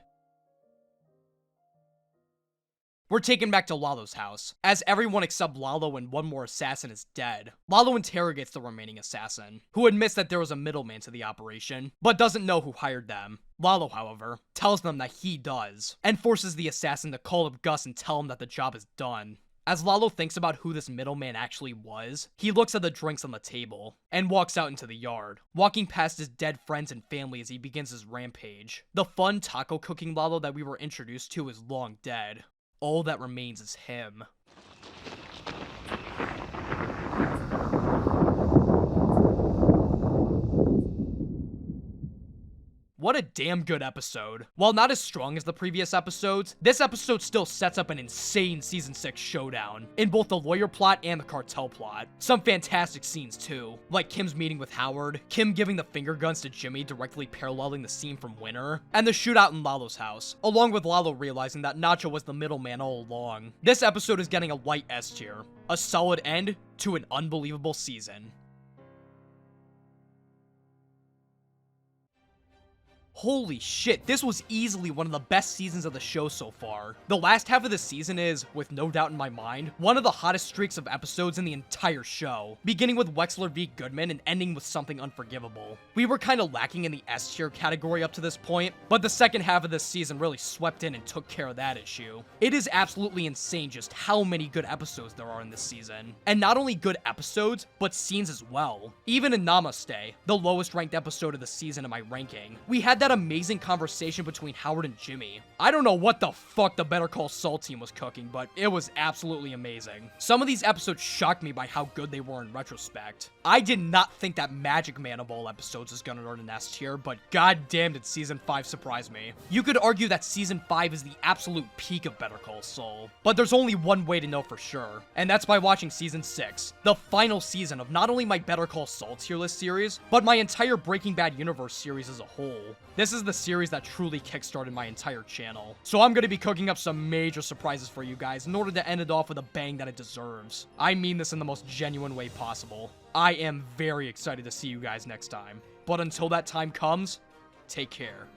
We're taken back to Lalo's house, as everyone except Lalo and one more assassin is dead. Lalo interrogates the remaining assassin, who admits that there was a middleman to the operation, but doesn't know who hired them. Lalo, however, tells them that he does, and forces the assassin to call up Gus and tell him that the job is done. As Lalo thinks about who this middleman actually was, he looks at the drinks on the table, and walks out into the yard, walking past his dead friends and family as he begins his rampage. The fun taco cooking Lalo that we were introduced to is long dead. All that remains is him. What a damn good episode. While not as strong as the previous episodes, this episode still sets up an insane Season 6 showdown, in both the lawyer plot and the cartel plot. Some fantastic scenes too, like Kim's meeting with Howard, Kim giving the finger guns to Jimmy directly paralleling the scene from Winter, and the shootout in Lalo's house, along with Lalo realizing that Nacho was the middleman all along. This episode is getting a light S tier, a solid end to an unbelievable season. Holy shit, this was easily one of the best seasons of the show so far. The last half of the season is, with no doubt in my mind, one of the hottest streaks of episodes in the entire show, beginning with Wexler V Goodman and ending with something unforgivable. We were kinda lacking in the S tier category up to this point, but the second half of this season really swept in and took care of that issue. It is absolutely insane just how many good episodes there are in this season. And not only good episodes, but scenes as well. Even in Namaste, the lowest ranked episode of the season in my ranking, we had that amazing conversation between Howard and Jimmy. I don't know what the fuck the Better Call Saul team was cooking, but it was absolutely amazing. Some of these episodes shocked me by how good they were in retrospect. I did not think that Magic Man of all episodes was gonna earn an S tier, but goddamn did Season 5 surprise me. You could argue that Season 5 is the absolute peak of Better Call Saul, but there's only one way to know for sure, and that's by watching Season 6, the final season of not only my Better Call Saul tier list series, but my entire Breaking Bad universe series as a whole. This is the series that truly kickstarted my entire channel. So I'm gonna be cooking up some major surprises for you guys in order to end it off with a bang that it deserves. I mean this in the most genuine way possible. I am very excited to see you guys next time. But until that time comes, take care.